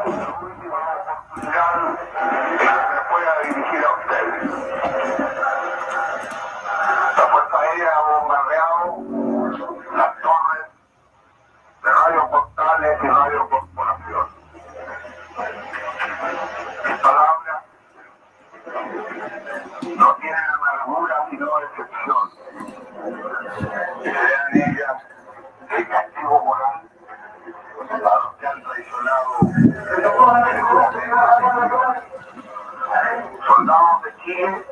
Me pueda dirigir a ustedes. La Fuerza Aérea ha bombardeado las torres de radio portales y radio corporación. Mis palabras no tienen amargura sino decepción. Sean ellas el castigo moral a los que han traicionado soldados de Chile,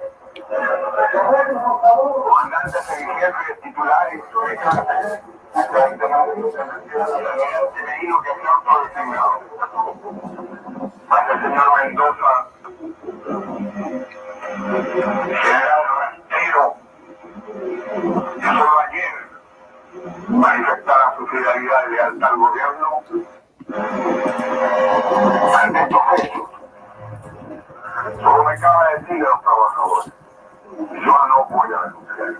comandantes en jefe, titulares de cárceles, me dijo que se ha autodesignado. Hasta el señor Mendoza, general Rashford, que solo ayer manifestara su fidelidad y lealtad al gobierno ante estos hechos. Solo me acaba de decir a los trabajadores, yo no voy a renunciar.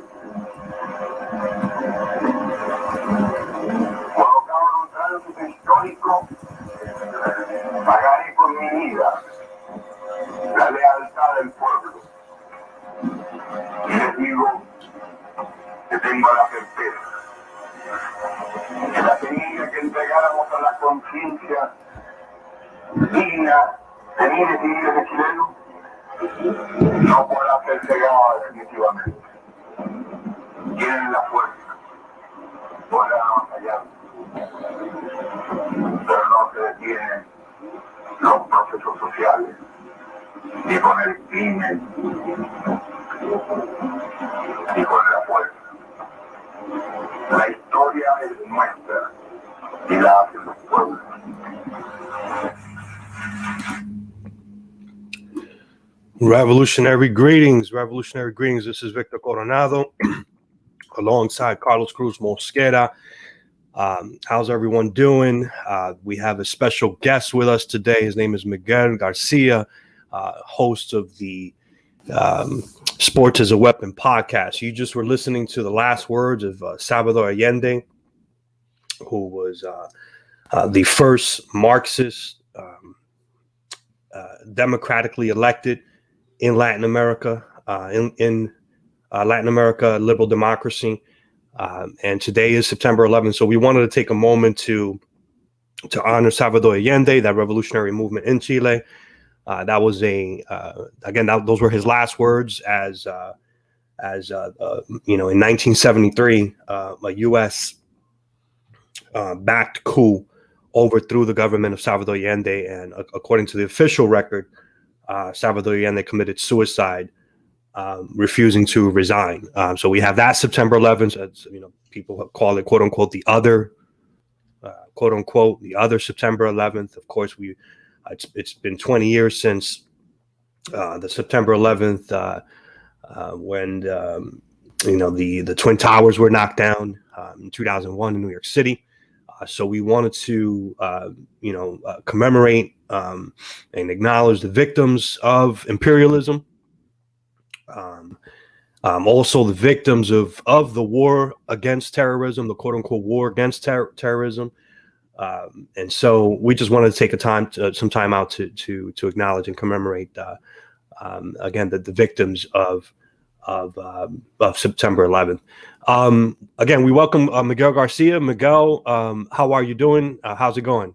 Colocado en un tránsito histórico, pagaré con mi vida la lealtad del pueblo. Y les digo que tengo la certeza que la semilla que entregáramos a la conciencia digna de miles y miles de chilenos no podrá ser cegada definitivamente. Tienen la fuerza, podrán avasallar, pero no se detienen los procesos sociales, ni con el crimen, ni con la fuerza. La historia es nuestra y la hacen los pueblos. Revolutionary greetings. This is Victor Coronado alongside Carlos Cruz Mosquera. How's everyone doing? We have a special guest with us today. His name is Miguel Garcia, host of the Sports as a Weapon podcast. You just were listening to the last words of Salvador Allende, who was the first Marxist democratically elected in Latin America, in Latin America, liberal democracy. And today is September 11th. So we wanted to take a moment to honor Salvador Allende, that revolutionary movement in Chile. That was those were his last words as in 1973, a U.S. Backed coup overthrew the government of Salvador Allende, and according to the official record, Salvador Allende committed suicide, refusing to resign. So we have that September 11th, as people call it, quote unquote, the other, quote unquote, the other September 11th. Of course, it's been 20 years since the September 11th, when the Twin Towers were knocked down in 2001 in New York City. So we wanted to, commemorate and acknowledge the victims of imperialism. Also the victims of the war against terrorism, the quote unquote war against terrorism. And so we just wanted to take some time out to acknowledge and commemorate, again, the victims of September 11th. Again, we welcome Miguel Garcia. Miguel, how are you doing? How's it going?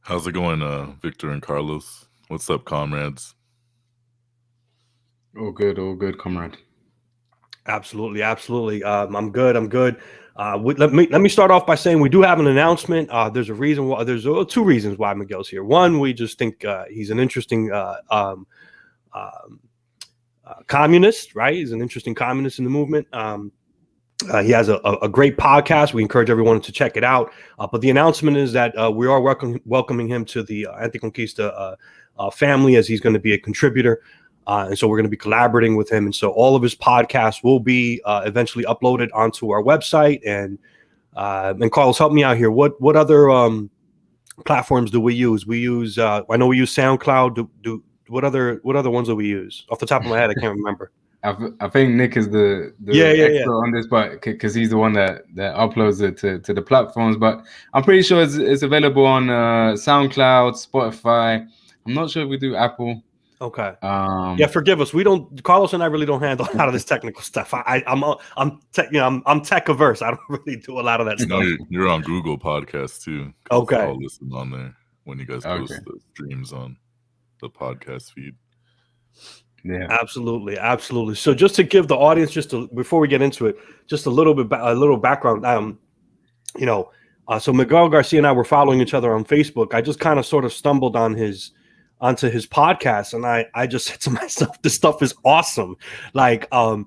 How's it going, Victor and Carlos? What's up, comrades? All good, comrade. Absolutely. I'm good. Let me start off by saying we do have an announcement. There's a reason why. There's two reasons why Miguel's here. One, we just think he's an interesting communist, right? He's an interesting communist in the movement. He has a great podcast. We encourage everyone to check it out. But the announcement is that we are welcoming him to the Anticonquista family, as he's going to be a contributor. And so we're going to be collaborating with him. And so all of his podcasts will be eventually uploaded onto our website. And Carlos, help me out here. What other platforms do we use? We use, I know we use SoundCloud. What other ones do we use? Off the top of my head, I can't remember. I think Nick is the expert on this, but because he's the one that uploads it to the platforms. But I'm pretty sure it's available on SoundCloud, Spotify. I'm not sure if we do Apple. Okay. Yeah, forgive us. We don't. Carlos and I really don't handle a lot of this technical stuff. I'm tech averse. I don't really do a lot of that stuff. You're on Google Podcasts too. Okay. I'll listen on there when you guys post the streams on the podcast feed. Yeah, absolutely. So just to give the audience, before we get into it, just a little background. So Miguel Garcia and I were following each other on Facebook. I just kind of sort of stumbled onto his podcast, and I just said to myself, this stuff is awesome. Like, I'm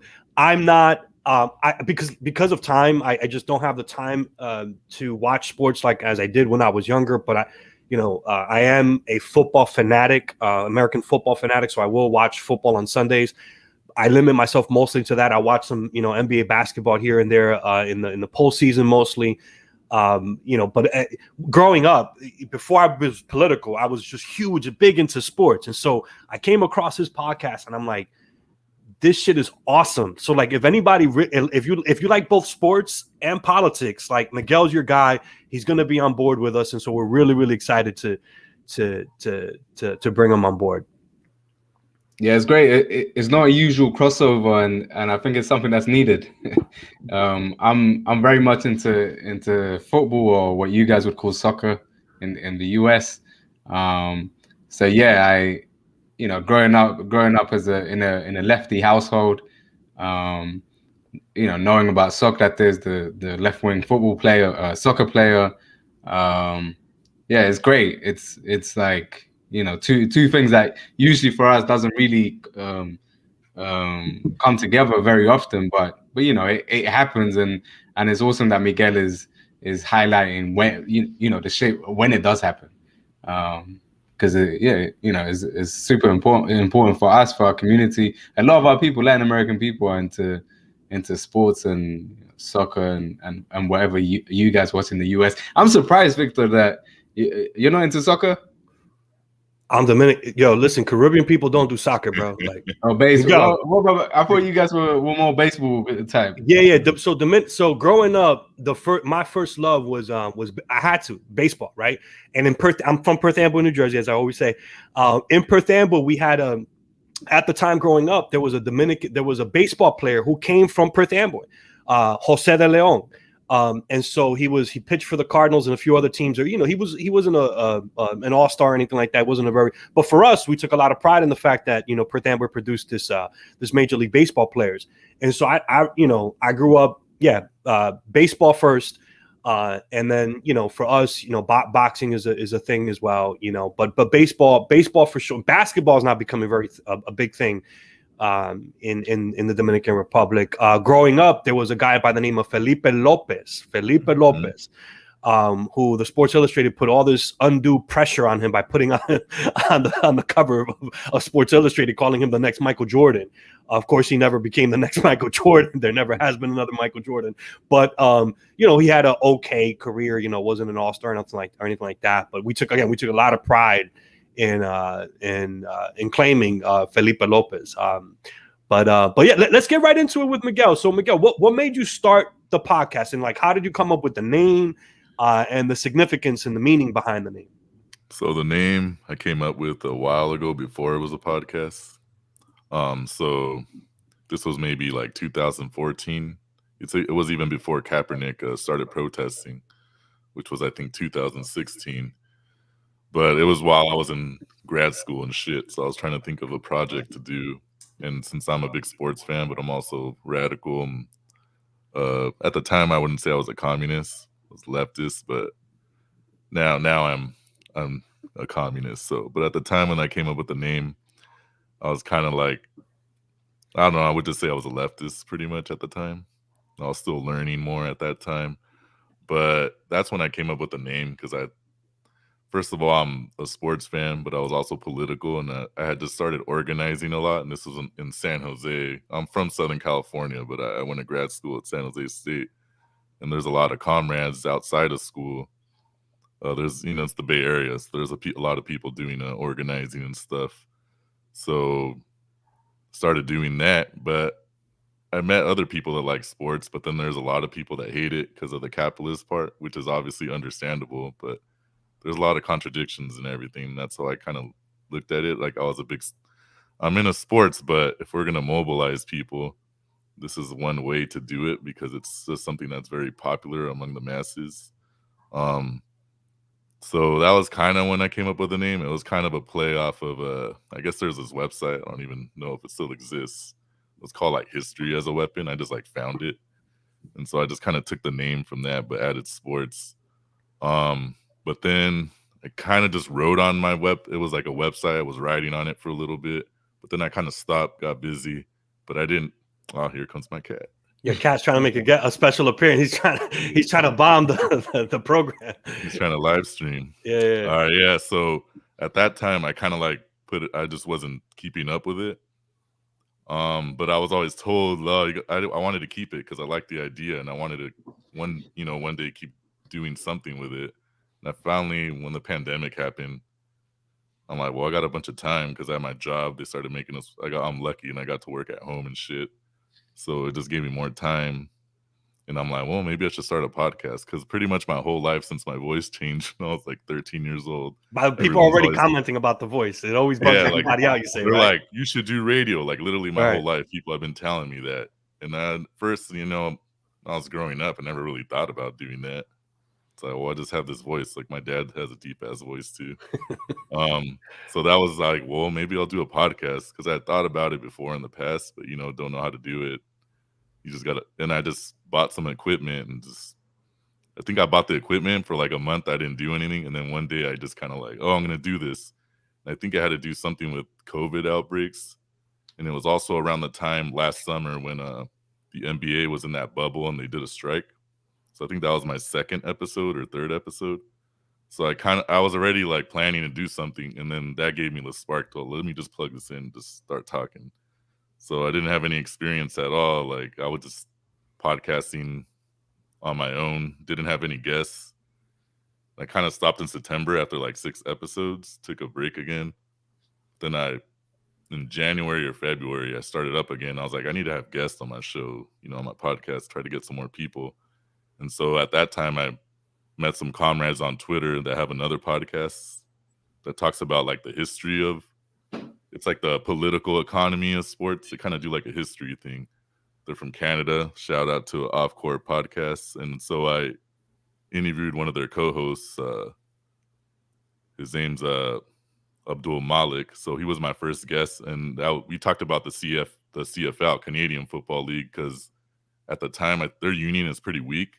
not because of time, I just don't have the time to watch sports like as I did when I was younger. But I am a football fanatic, American football fanatic, so I will watch football on Sundays. I limit myself mostly to that. I watch some, NBA basketball here and there in the postseason mostly. But growing up, before I was political, I was just big into sports. And so I came across his podcast and I'm like, this shit is awesome. So like, if anybody, if you like both sports and politics, like Miguel's your guy, he's going to be on board with us. And so we're really, really excited to bring him on board. Yeah, it's great. It's not a usual crossover, and I think it's something that's needed. I'm very much into football, or what you guys would call soccer in the US. So yeah, growing up as in a lefty household, knowing about soccer, that there's the left wing football player, soccer player. Yeah, it's great. It's like, two things that usually for us doesn't really come together very often, but it happens, and it's awesome that Miguel is highlighting when the shape when it does happen, because it's super important for us, for our community. A lot of our people, Latin American people, are into sports and soccer and whatever you guys watch in the US. I'm surprised, Victor, that you're not into soccer. I'm Dominican. Yo, listen, Caribbean people don't do soccer, bro. Like, baseball. I thought you guys were more baseball type. Yeah. So growing up, my first love was I had to baseball, right? And in Perth, I'm from Perth Amboy, New Jersey, as I always say. In Perth Amboy, we had at the time growing up, there was a baseball player who came from Perth Amboy, Jose de Leon. And so he pitched for the Cardinals and a few other teams. Or he wasn't an all-star or anything like that. But for us, we took a lot of pride in the fact that Perth Amboy produced this Major League Baseball players. And so I grew up baseball first, and then for us boxing is a thing as well. But baseball for sure. Basketball is now becoming a big thing. In the Dominican Republic. Growing up, there was a guy by the name of Felipe Lopez, who the Sports Illustrated put all this undue pressure on him by putting on the cover of Sports Illustrated, calling him the next Michael Jordan. Of course, he never became the next Michael Jordan. There never has been another Michael Jordan. But he had an okay career. Wasn't an all-star or anything like that. But we took a lot of pride in claiming Felipe Lopez. But yeah, let's get right into it with Miguel. So Miguel, what made you start the podcast, and how did you come up with the name and the significance and the meaning behind the name? So the name I came up with a while ago, before it was a podcast. So this was maybe like 2014. It was even before Kaepernick started protesting, which was I think 2016. But it was while I was in grad school and shit. So I was trying to think of a project to do. And since I'm a big sports fan, but I'm also radical. At the time, I wouldn't say I was a communist. I was leftist, but now I'm a communist. So, but at the time when I came up with the name, I was kind of like, I don't know, I would just say I was a leftist pretty much at the time. I was still learning more at that time. But that's when I came up with the name, because first of all, I'm a sports fan, but I was also political, and I had just started organizing a lot, and this was in San Jose. I'm from Southern California, but I went to grad school at San Jose State, and there's a lot of comrades outside of school. There's, it's the Bay Area, so there's a lot of people doing organizing and stuff. So started doing that. But I met other people that like sports, but then there's a lot of people that hate it because of the capitalist part, which is obviously understandable. But there's a lot of contradictions and everything. That's how I kind of looked at it. Like I'm into sports, but if we're gonna mobilize people, this is one way to do it because it's just something that's very popular among the masses. So that was kind of when I came up with the name. It was kind of a play off of I guess there's this website. I don't even know if it still exists. It was called like History as a Weapon. I just like found it. And so I just kind of took the name from that, but added sports. But then I kind of just wrote on my it was like a website. I was writing on it for a little bit, but then I kind of stopped, got busy, but I didn't. Oh, here comes my cat. Your cat's trying to make a special appearance. He's trying to bomb the program. He's trying to live stream. Yeah. All right, yeah. So at that time, I kind of like I just wasn't keeping up with it. But I was always told, I wanted to keep it because I liked the idea and I wanted to one day keep doing something with it. And I finally, when the pandemic happened, I'm like, well, I got a bunch of time because at my job they started making us. I'm lucky and I got to work at home and shit. So it just gave me more time. And I'm like, well, maybe I should start a podcast because pretty much my whole life since my voice changed when I was like 13 years old. But people already commenting about the voice. It always bugs everybody out, you say, they're right? like, you should do radio. Like literally my whole life, people have been telling me that. And then first, when I was growing up, I never really thought about doing that. It's like, well, I just have this voice. Like my dad has a deep ass voice too. So that was like, well, maybe I'll do a podcast because I had thought about it before in the past, but don't know how to do it. You just gotta. And I just bought some equipment and I think I bought the equipment for like a month. I didn't do anything, and then one day I just kind of like, oh, I'm gonna do this. And I think I had to do something with COVID outbreaks, and it was also around the time last summer when the NBA was in that bubble and they did a strike. So I think that was my second episode or third episode. So I was already like planning to do something, and then that gave me the spark to let me just plug this in and just start talking. So I didn't have any experience at all. Like I was just podcasting on my own, didn't have any guests. I kind of stopped in September after like 6 episodes, took a break again. Then in January or February, I started up again. I was like, I need to have guests on my show, on my podcast, try to get some more people. And so at that time, I met some comrades on Twitter that have another podcast that talks about like the history of, it's like the political economy of sports. They kind of do like a history thing. They're from Canada. Shout out to Off Court Podcasts. And so I interviewed one of their co-hosts. His name's Abdul Malik. So he was my first guest, and we talked about the CFL, Canadian Football League, because at the time their union is pretty weak,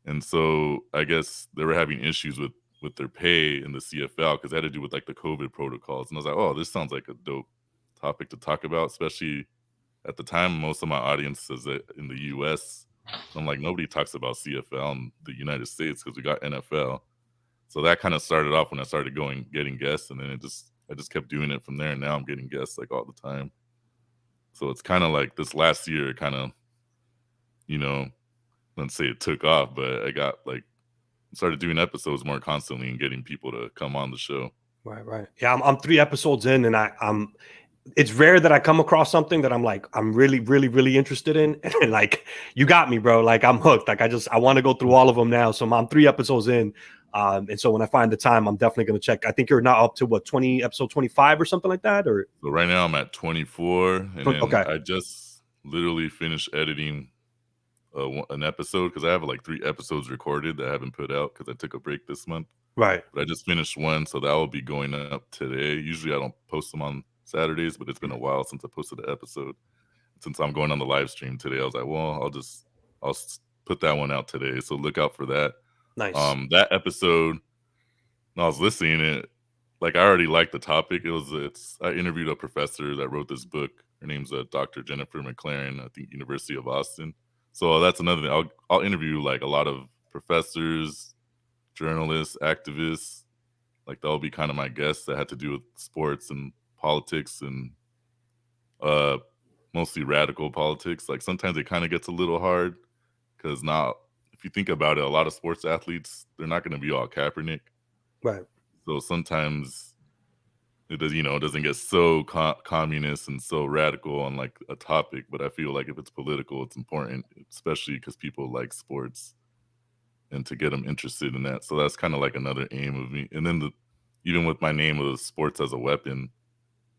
and so I guess they were having issues with their pay in the CFL because it had to do with like the COVID protocols. And I was like, oh, this sounds like a dope topic to talk about, especially at the time most of my audience is in the US. I'm like, nobody talks about CFL in the United States because we got NFL. So that kind of started off when I started getting guests, and then I just kept doing it from there, and now I'm getting guests like all the time. So it's kind of like this last year kind of, let's say it took off, but I got like started doing episodes more constantly and getting people to come on the show. Right. Yeah, I'm 3 episodes in, and I'm it's rare that I come across something that I'm like, I'm really, really, really interested in. And like, you got me, bro. Like I'm hooked. Like I want to go through all of them now. So I'm 3 episodes in. And so when I find the time, I'm definitely going to check. I think you're now up to episode 25 or something like that? Or so right now I'm at 24. And then I just literally finished editing an episode because I have like 3 episodes recorded that I haven't put out because I took a break this month. Right. But I just finished one. So that will be going up today. Usually I don't post them on Saturdays, but it's been a while since I posted an episode. Since I'm going on the live stream today, I was like, well, I'll put that one out today. So look out for that. Nice. That episode, when I was listening to it, like I already liked the topic. I interviewed a professor that wrote this book. Her name's Dr. Jennifer McLaren, I think University of Austin. So that's another thing. I'll interview like a lot of professors, journalists, activists. Like that'll be kind of my guests that had to do with sports and politics and mostly radical politics. Like sometimes it kind of gets a little hard because now if you think about it, a lot of sports athletes, they're not going to be all Kaepernick. Right. So sometimes it does, it doesn't get so communist and so radical on like a topic. But I feel like if it's political, it's important, especially because people like sports, and to get them interested in that. So that's kind of like another aim of me. And then even with my name of sports as a weapon,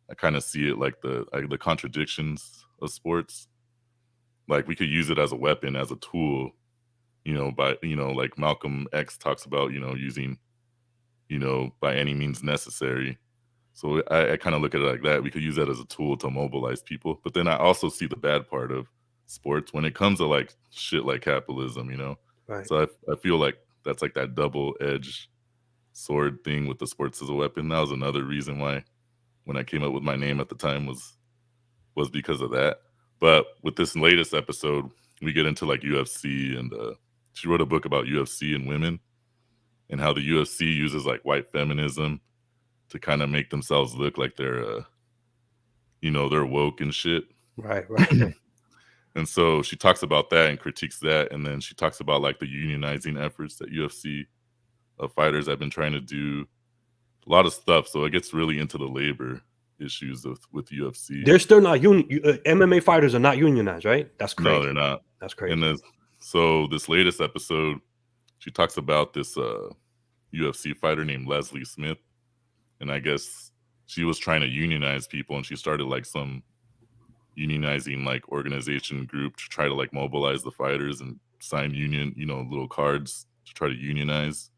I kind of see it like the contradictions of sports. Like we could use it as a weapon, as a tool, by like Malcolm X talks about, using, by any means necessary. So I kind of look at it like that. We could use that as a tool to mobilize people. But then I also see the bad part of sports when it comes to like shit like capitalism, Right. So I feel like that's like that double-edged sword thing with the sports as a weapon. That was another reason why when I came up with my name at the time was because of that. But with this latest episode, we get into like UFC, and she wrote a book about UFC and women and how the UFC uses like white feminism to kind of make themselves look like they're they're woke and shit. Right. And so she talks about that and critiques that, and then she talks about like the unionizing efforts that UFC fighters have been trying to do, a lot of stuff. So it gets really into the labor issues with UFC. They're still not MMA fighters are not unionized, right? That's crazy. No, they're not. That's crazy. And so this latest episode, she talks about this UFC fighter named Leslie Smith, and I guess she was trying to unionize people, and she started like some unionizing like organization group to try to like mobilize the fighters and sign union, little cards to try to unionize.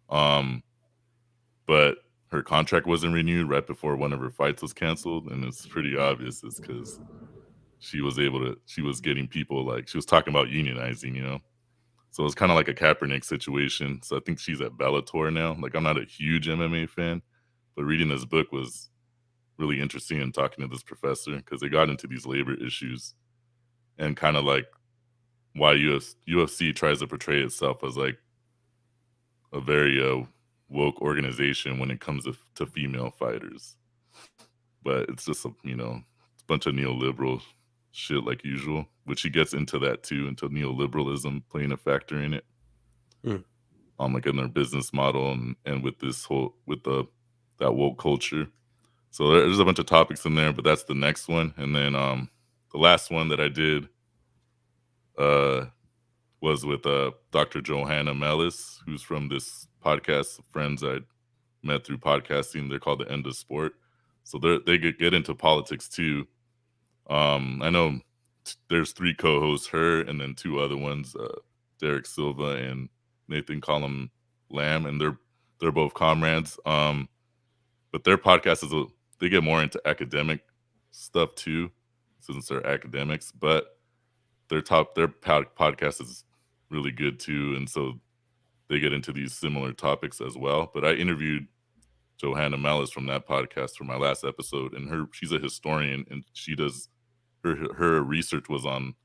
But her contract wasn't renewed right before one of her fights was canceled, and it's pretty obvious it's because she was getting people, like she was talking about unionizing, So it's kind of like a Kaepernick situation. So I think she's at Bellator now. Like I'm not a huge MMA fan, but reading this book was really interesting and talking to this professor because they got into these labor issues and kind of like why UFC tries to portray itself as like a very woke organization when it comes to female fighters. But it's just it's a bunch of neoliberal shit like usual, which he gets into that too, into neoliberalism playing a factor in it. Like in their business model and with this whole that woke culture. So there's a bunch of topics in there, but that's the next one. And then the last one that I did was with Dr. Johanna Mellis, who's from this podcast, friends I met through podcasting. They're called The End of Sport. So they get into politics too. I know there's 3 co-hosts, her and then 2 other ones, Derek Silva and Nathan Colum Lamb, and they're both comrades. But their podcast they get more into academic stuff too, since they're academics. But their podcast is really good too, and so they get into these similar topics as well. But I interviewed Johanna Mellis from that podcast for my last episode, and she's a historian, and she does her research was on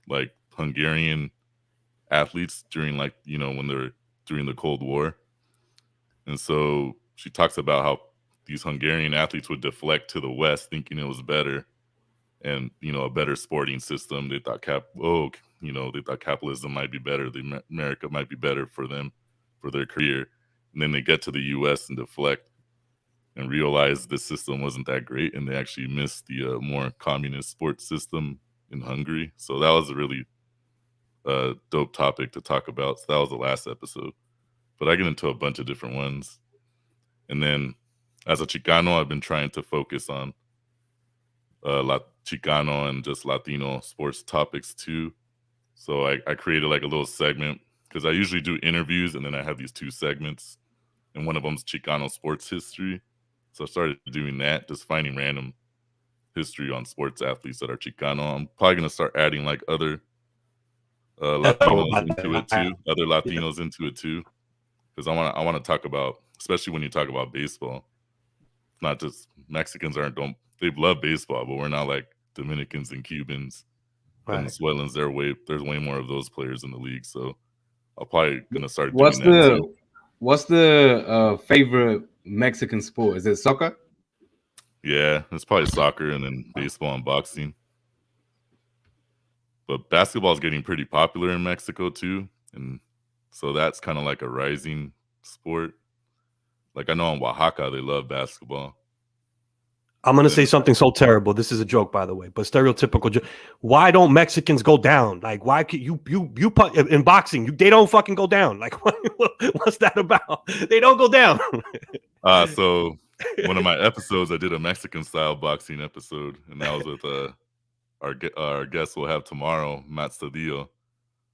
like Hungarian athletes during like when they're during the Cold War. And so she talks about how these Hungarian athletes would deflect to the West thinking it was better and a better sporting system. They thought they thought capitalism might be better, America might be better for them for their career. And then they get to the US and deflect and realize the system wasn't that great, and they actually missed the more communist sports system in Hungary. So that was a really dope topic to talk about. So that was the last episode. But I get into a bunch of different ones. And then as a Chicano, I've been trying to focus on Chicano and just Latino sports topics too. So I created like a little segment because I usually do interviews, and then I have these 2 segments, and one of them's Chicano sports history. So I started doing that, just finding random history on sports athletes that are Chicano. I'm probably going to start adding like other Latinos into it too, because I want to talk about, especially when you talk about baseball, not just Mexicans they love baseball, but we're not like Dominicans and Cubans, Venezuelans. There's way more of those players in the league. So I'm probably going to start doing that too. What's the favorite Mexican sport? Is it soccer? Yeah, it's probably soccer and then baseball and boxing. But basketball is getting pretty popular in Mexico too. And so that's kind of like a rising sport. Like I know in Oaxaca they love basketball. I'm gonna say something so terrible. This is a joke, by the way, but stereotypical joke. Why don't Mexicans go down? Like, why could you in boxing? They don't fucking go down. Like, what's that about? They don't go down. So one of my episodes, I did a Mexican style boxing episode, and that was with our guest we'll have tomorrow, Matt Stadillo.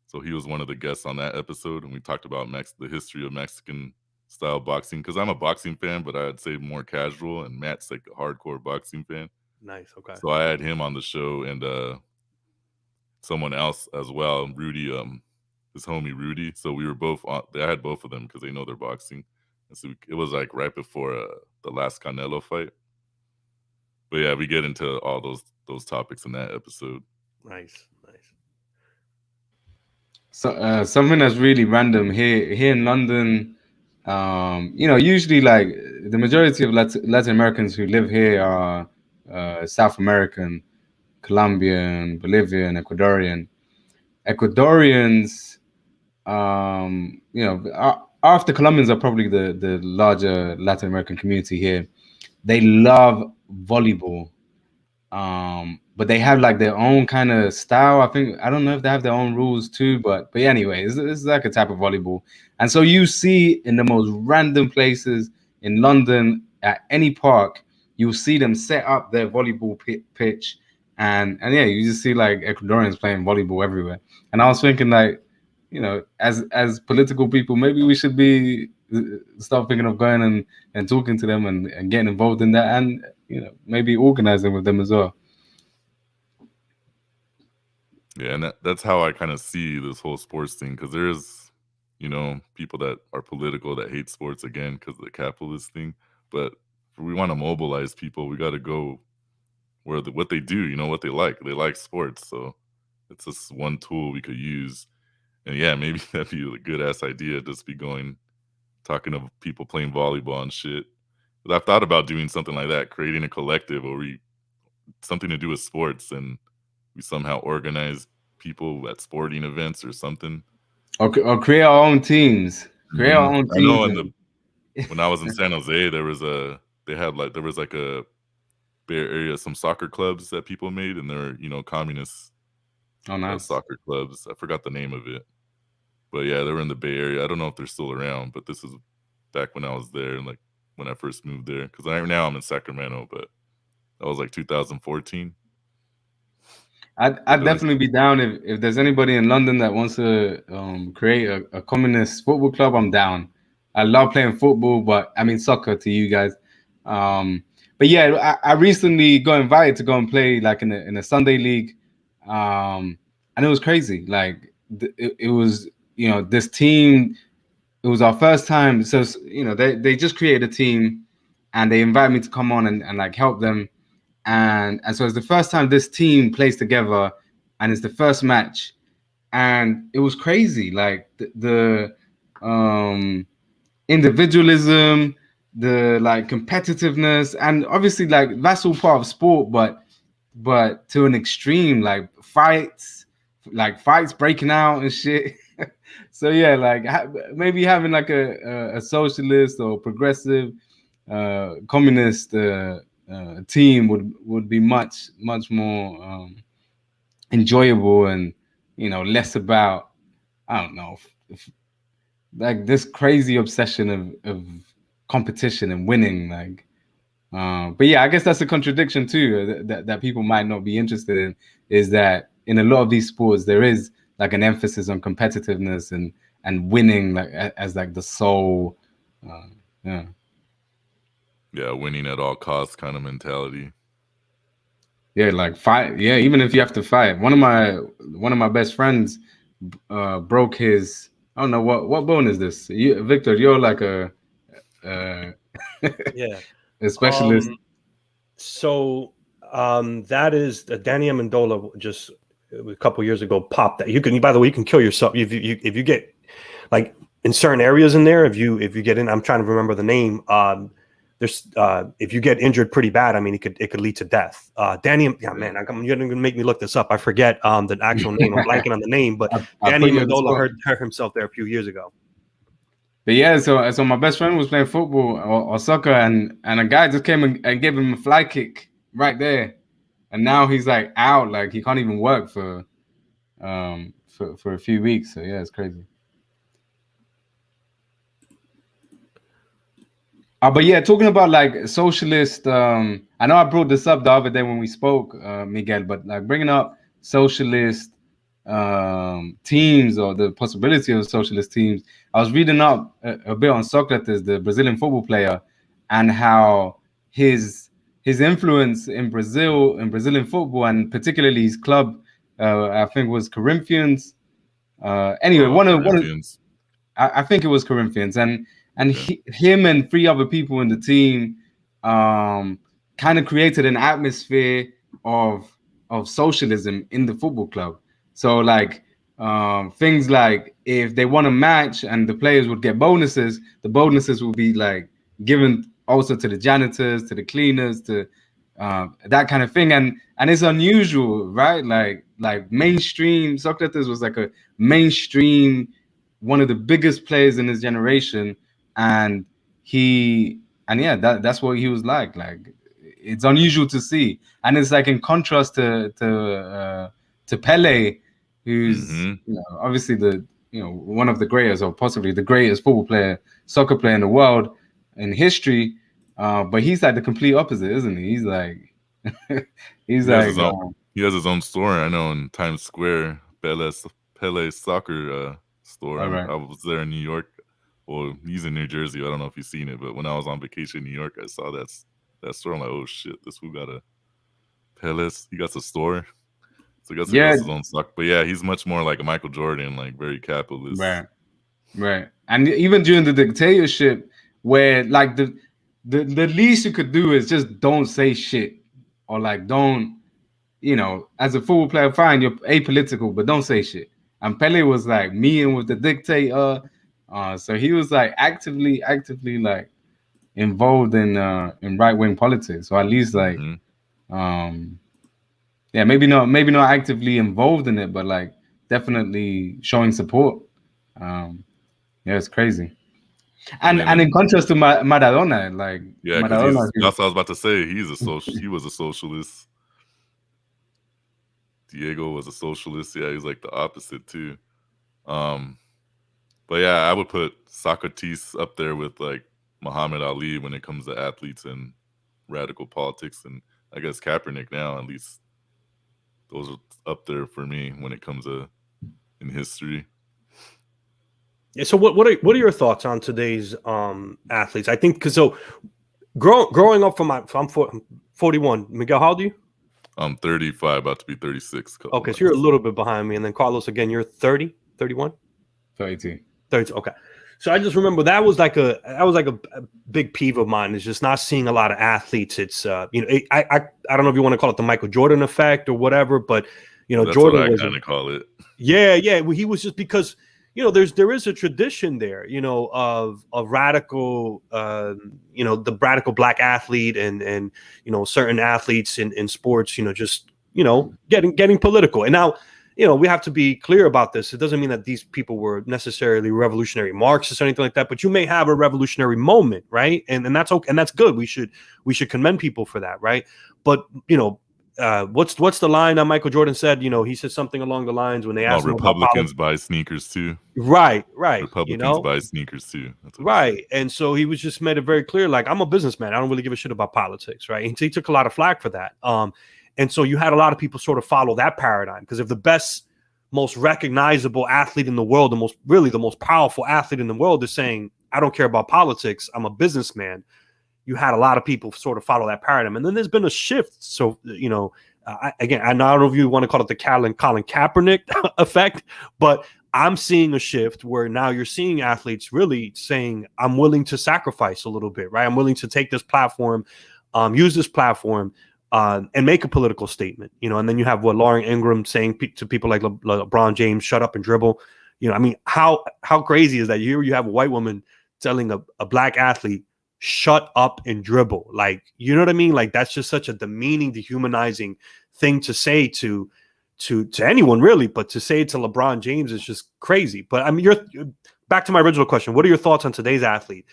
So he was one of the guests on that episode, and we talked about the history of Mexican style boxing, because I'm a boxing fan, but I'd say more casual, and Matt's like a hardcore boxing fan. Nice. Okay. So I had him on the show, and someone else as well, Rudy, his homie Rudy. So we were both on. I had both of them because they know they're boxing, and so it was like right before the last Canelo fight. But yeah, we get into all those topics in that episode. Nice. So something that's really random here in London. Usually like the majority of Latin Americans who live here are South American, Colombian, Bolivian, Ecuadorian. Ecuadorians, after Colombians are probably the larger Latin American community here. They love volleyball, but they have like their own kind of style. I don't know if they have their own rules too, but anyway, it's like a type of volleyball. And so you see in the most random places in London, at any park, you'll see them set up their volleyball pitch, and yeah, you just see like Ecuadorians playing volleyball everywhere. And I was thinking, like, as political people, maybe we should start thinking of going and talking to them and getting involved in that, and maybe organizing with them as well. Yeah, and that's how I kind of see this whole sports thing, because there is, people that are political that hate sports again because of the capitalist thing. But if we want to mobilize people, we got to go where what they do, what they like. They like sports, so it's just one tool we could use. And yeah, maybe that'd be a good ass idea. Just be talking to people playing volleyball and shit. But I've thought about doing something like that, creating a collective or something to do with sports, and we somehow organize people at sporting events or something. Or create our own teams. Create our own teams. I know when I was in San Jose, there was a Bay Area, some soccer clubs that people made, and they're communist soccer clubs. I forgot the name of it. But yeah, they were in the Bay Area. I don't know if they're still around, but this is back when I was there, like when I first moved there. Because right now I'm in Sacramento, but that was like 2014. I'd definitely be down if there's anybody in London that wants to create a communist football club. I'm down. I love playing football, but I mean soccer to you guys. But yeah, I recently got invited to go and play like in a Sunday league, and it was crazy. Like it was, this team. It was our first time, so they just created a team, and they invited me to come on and like help them. And so it's the first time this team plays together, and it's the first match, and it was crazy. Like the individualism, the like competitiveness, and obviously like that's all part of sport, but to an extreme, like fights breaking out and shit. So yeah, like maybe having like a socialist or progressive communist team would be much more enjoyable, and less about, I don't know, like this crazy obsession of competition and winning. Like but yeah, I guess that's a contradiction too, that people might not be interested in, is that in a lot of these sports there is like an emphasis on competitiveness and winning, like as like the sole winning at all costs kind of mentality. Yeah, like fight. Yeah, even if you have to fight. One of my best friends broke his, I don't know what bone is this. Victor, you're like a a specialist. So that is Danny Amendola just a couple years ago popped that. By the way, you can kill yourself if you get like in certain areas in there. If you get in, I'm trying to remember the name. There's if you get injured pretty bad, I mean, it could lead to death. Danny, you're gonna make me look this up. I forget the actual name. I'm blanking on the name, but Danny Amendola hurt himself there a few years ago. But yeah, so my best friend was playing football or soccer, and a guy just came and gave him a fly kick right there, and now he's like out, like he can't even work for a few weeks. So yeah, it's crazy. But yeah, talking about like socialist, I know I brought this up the other day when we spoke, Miguel, but like bringing up socialist teams or the possibility of socialist teams. I was reading up a bit on Socrates, the Brazilian football player, and how his influence in Brazilian football, and particularly his club, I think was Corinthians. Anyway, one of I think it was Corinthians, and him and 3 other people in the team kind of created an atmosphere of socialism in the football club. So like things like if they won a match and the players would get bonuses, the bonuses would be like given also to the janitors, to the cleaners, to that kind of thing. And it's unusual, right? Like mainstream, Socrates was like a mainstream, one of the biggest players in his generation, and that's what he was like. Like it's unusual to see, and it's like in contrast to Pele, who's obviously one of the greatest, or possibly the greatest soccer player in the world in history. But he's like the complete opposite, isn't he? He's like he has his own store. I know in Times Square, Pele's soccer store. Right. I was there in New York. Well, he's in New Jersey. I don't know if you've seen it, but when I was on vacation in New York, I saw that store. I'm like, oh shit, this fool got a Pele's. He got a store. So I guess he has his own stock. But yeah, he's much more like a Michael Jordan, like very capitalist. Right. And even during the dictatorship, where like the least you could do is just don't say shit, or like don't, as a football player, fine, you're apolitical, but don't say shit. And Pele was like meeting with the dictator, so he was like actively like involved in right wing politics, or at least like, maybe not actively involved in it, but like definitely showing support. It's crazy. And in contrast to Maradona, like Maradona, that's what I was about to say. He was a socialist. Diego was a socialist. Yeah, he's like the opposite too. But yeah, I would put Socrates up there with like Muhammad Ali when it comes to athletes and radical politics, and I guess Kaepernick now, at least those are up there for me when it comes to in history. Yeah. So what are your thoughts on today's athletes? I think because growing up I'm 41. Miguel, how old are you? I'm 35, about to be 36. Okay, so you're a little bit behind me, and then Carlos, again, you're 30, 31, 32. 32. Okay, so I just remember that was like a big peeve of mine, is just not seeing a lot of athletes. It's I don't know if you want to call it the Michael Jordan effect or whatever, but that's Jordan what I kind of call it. Yeah. He was just because there is a tradition there, of radical, the radical black athlete and certain athletes in sports, just, getting political. And now, we have to be clear about this. It doesn't mean that these people were necessarily revolutionary Marxists or anything like that, but you may have a revolutionary moment, right? And that's okay. And that's good. We should commend people for that. Right. But, what's the line that Michael Jordan said? He said something along the lines when they asked him Republicans buy sneakers too. Right. Republicans buy sneakers too. Right. And so he was just made it very clear, like, I'm a businessman. I don't really give a shit about politics. Right. And so he took a lot of flack for that. And so you had a lot of people sort of follow that paradigm, because if the best, most recognizable athlete in the world, the most powerful athlete in the world is saying, I don't care about politics, I'm a businessman, you had a lot of people sort of follow that paradigm. And then there's been a shift. So, I don't know if you want to call it the Colin Kaepernick effect, but I'm seeing a shift where now you're seeing athletes really saying, I'm willing to sacrifice a little bit, right? I'm willing to take this platform, use this platform, and make a political statement, and then you have Lauren Ingram saying to people like LeBron James, shut up and dribble. I mean, how crazy is that? Here you have a white woman telling a black athlete, shut up and dribble. Like, you know what I mean? Like, that's just such a demeaning, dehumanizing thing to say to anyone, really, but to say it to LeBron James is just crazy. But I mean, back to my original question. What are your thoughts on today's athlete,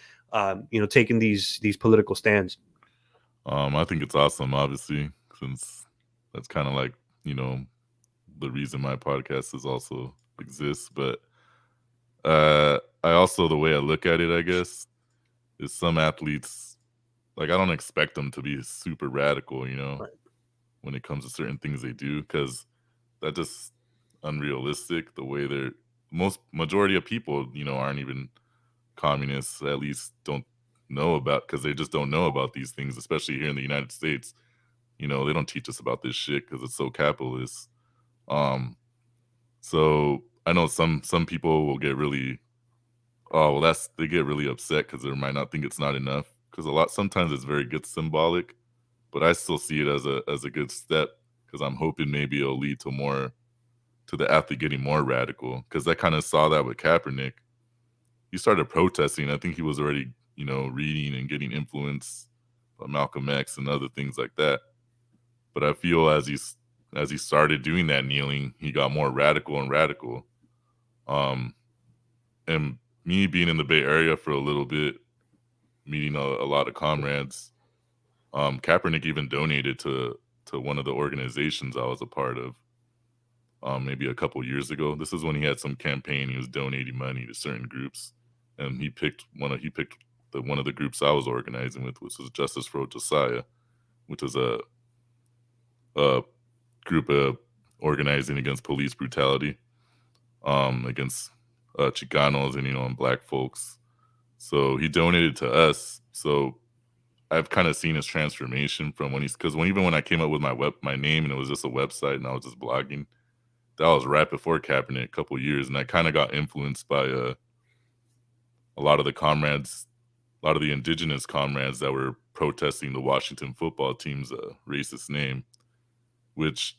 taking these political stands? I think it's awesome, obviously, since that's kind of like, the reason my podcast is also exists. But I also, the way I look at it, I guess, is some athletes, like, I don't expect them to be super radical, Right. when it comes to certain things they do, because that's just unrealistic. The way they're majority of people, aren't even communists, at least don't know about, because they just don't know about these things, especially here in the United States. They don't teach us about this shit because it's so capitalist. So I know some people will get really, they get really upset because they might not think it's not enough, because sometimes it's very good symbolic, but I still see it as a good step, because I'm hoping maybe it'll lead to the athlete getting more radical, because I kind of saw that with Kaepernick. He started protesting. I think he was already, reading and getting influenced by Malcolm X and other things like that. But I feel as he started doing that kneeling, he got more radical and radical. And me being in the Bay Area for a little bit, meeting a lot of comrades, Kaepernick even donated to one of the organizations I was a part of, maybe a couple years ago. This is when he had some campaign. He was donating money to certain groups, and he picked one of the groups I was organizing with, which was Justice for Josiah, which is a group of organizing against police brutality, against Chicanos and Black folks. So he donated to us. So I've kind of seen his transformation from even when I came up with my name and it was just a website and I was just blogging, that was right before Kaepernick, a couple of years, and I kind of got influenced by a lot of the comrades, a lot of the indigenous comrades that were protesting the Washington football team's racist name, which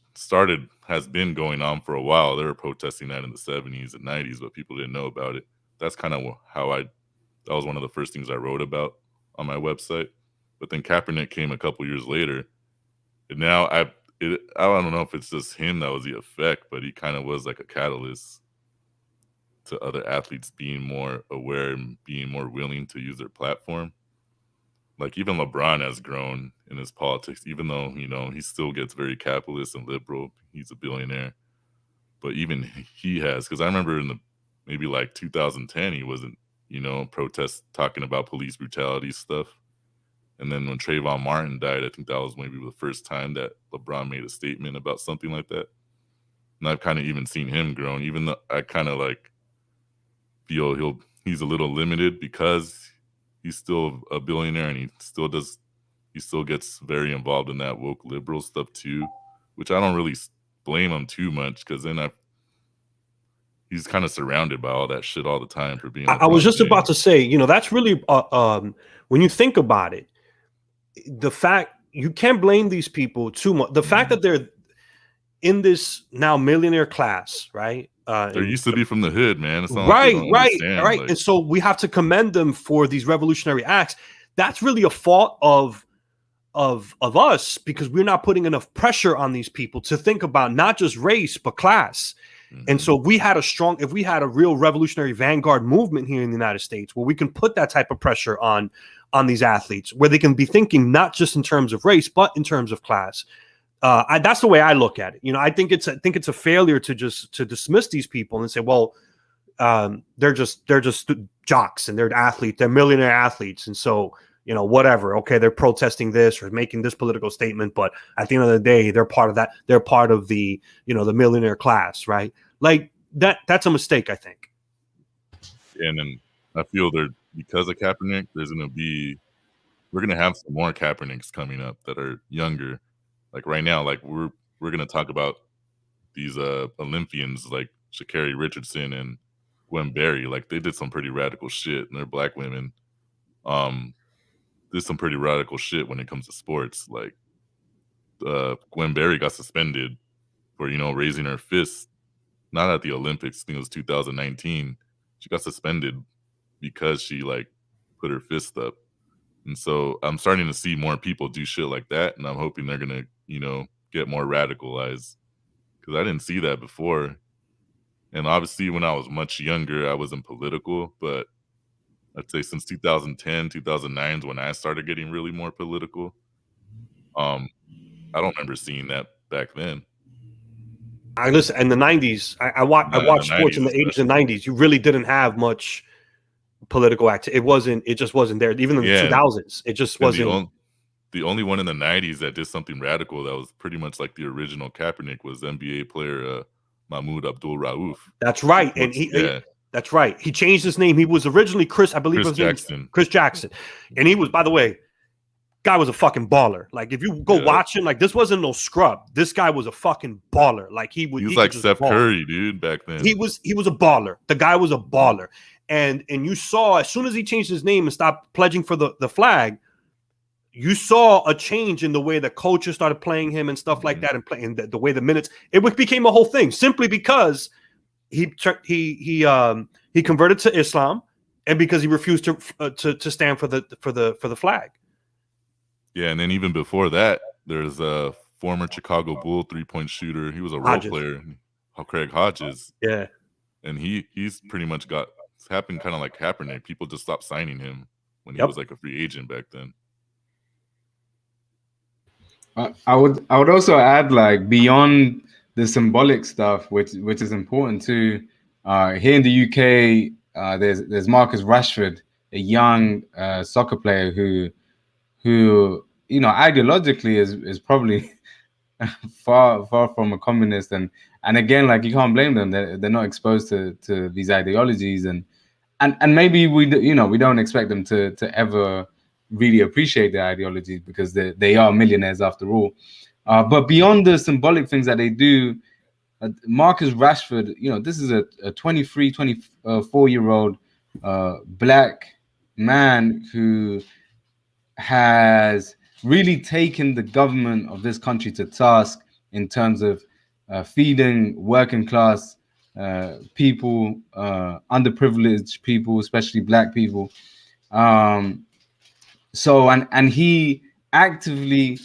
has been going on for a while. They were protesting that in the 70s and 90s, but people didn't know about it. That's kind of that was one of the first things I wrote about on my website. But then Kaepernick came a couple years later, and now I don't know if it's just him that was the effect, but he kind of was like a catalyst to other athletes being more aware and being more willing to use their platform. Like, even LeBron has grown in his politics, even though, he still gets very capitalist and liberal. He's a billionaire. But even he has, because I remember in maybe like 2010, he wasn't, protest talking about police brutality stuff. And then when Trayvon Martin died, I think that was maybe the first time that LeBron made a statement about something like that. And I've kind of even seen him grow, even though I kind of like feel he's a little limited because he's still a billionaire, and he still gets very involved in that woke liberal stuff too, which I don't really blame him too much, because then he's kind of surrounded by all that shit all the time for being. I was just about to say, that's really when you think about it, the fact you can't blame these people too much. The fact that they're in this now millionaire class, right? They used to be from the hood, man. It's not right. Like, and so we have to commend them for these revolutionary acts. That's really a fault of us, because we're not putting enough pressure on these people to think about not just race but class. Mm-hmm. And so if we had a real revolutionary vanguard movement here in the United States, where we can put that type of pressure on these athletes, where they can be thinking not just in terms of race but in terms of class. That's the way I look at it. I think it's a failure to dismiss these people and say, well, they're just jocks and they're athletes, they're millionaire athletes, and so whatever. Okay, they're protesting this or making this political statement, but at the end of the day, they're part of that. They're part of the the millionaire class, right? Like that's a mistake, I think. And then I feel because of Kaepernick, we're gonna have some more Kaepernicks coming up that are younger. Like right now, like we're gonna talk about these Olympians like Sha'Carri Richardson and Gwen Berry. Like, they did some pretty radical shit, and they're Black women. Did some pretty radical shit when it comes to sports. Like, Gwen Berry got suspended for raising her fist, not at the Olympics. I think it was 2019. She got suspended because she like put her fist up. And so I'm starting to see more people do shit like that, and I'm hoping they're gonna, get more radicalized, because I didn't see that before. And obviously, when I was much younger, I wasn't political, but I'd say since 2010, 2009 is when I started getting really more political. I don't remember seeing that back then. I listen in the 90s. I No, watched the sports in 90s the 80s and especially. 90s. You really didn't have much political activity. It just wasn't there. Even in the Yeah. 2000s, it just And wasn't. the only one in the 90s that did something radical that was pretty much like the original Kaepernick was NBA player Mahmoud Abdul-Rauf. That's right. And that's right. He changed his name. He was originally Chris, I believe Chris his name was Jackson. Chris Jackson. And he was, by the way, guy was a fucking baller. Like if you go watch him, like this wasn't no scrub. This guy was a fucking baller. Like he was like Steph Curry, dude, back then. He was a baller. The guy was a baller. And you saw as soon as he changed his name and stopped pledging for the flag, you saw a change in the way the coaches started playing him and stuff like that, and playing the way the minutes. It became a whole thing simply because he converted to Islam and because he refused to stand for the flag. Yeah, and then even before that, there's a former Chicago Bull 3-point shooter. He was a role player, Craig Hodges. Yeah, and he's pretty much it's happened kind of like Kaepernick. People just stopped signing him when he was like a free agent back then. I would also add, like, beyond the symbolic stuff, which is important too. Here in the UK, there's Marcus Rashford, a young soccer player who ideologically is probably far from a communist, and again, like, you can't blame them. They're not exposed to these ideologies, and maybe we don't expect them to ever really appreciate their ideologies because they are millionaires after all. But beyond the symbolic things that they do, Marcus Rashford, this is a 23, 24-year-old black man who has really taken the government of this country to task in terms of feeding working class people, underprivileged people, especially black people. So he actively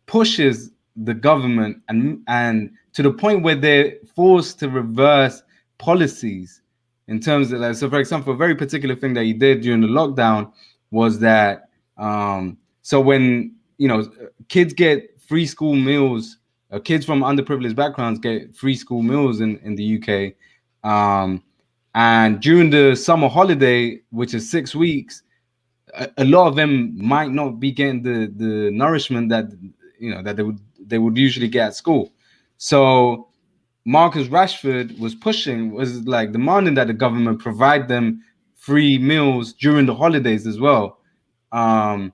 pushes the government and to the point where they're forced to reverse policies in terms of, like, so for example, a very particular thing that he did during the lockdown was that so when kids get free school meals, kids from underprivileged backgrounds get free school meals in the UK, and during the summer holiday, which is 6 weeks, a lot of them might not be getting the nourishment that they would usually get at school. So Marcus Rashford was demanding that the government provide them free meals during the holidays as well. And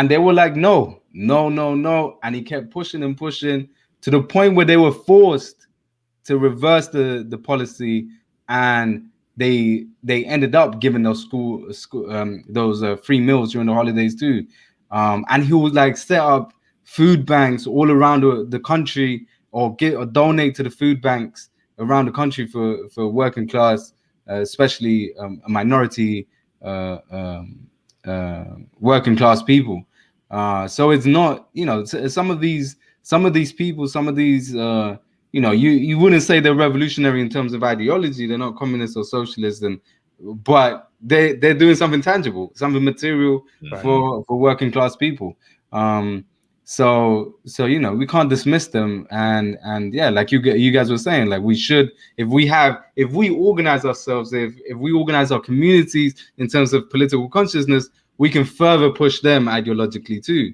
they were like, no. And he kept pushing to the point where they were forced to reverse the policy, and they ended up giving those those free meals during the holidays too. And he would, like, set up food banks all around the country, or donate to the food banks around the country for working class, especially minority working class people. So it's not, some of these people, you wouldn't say they're revolutionary in terms of ideology. They're not communists or socialists, but they're doing something tangible, something material for working class people. So we can't dismiss them, and yeah, like you guys were saying, like, we should, if we organize ourselves, if we organize our communities in terms of political consciousness, we can further push them ideologically too,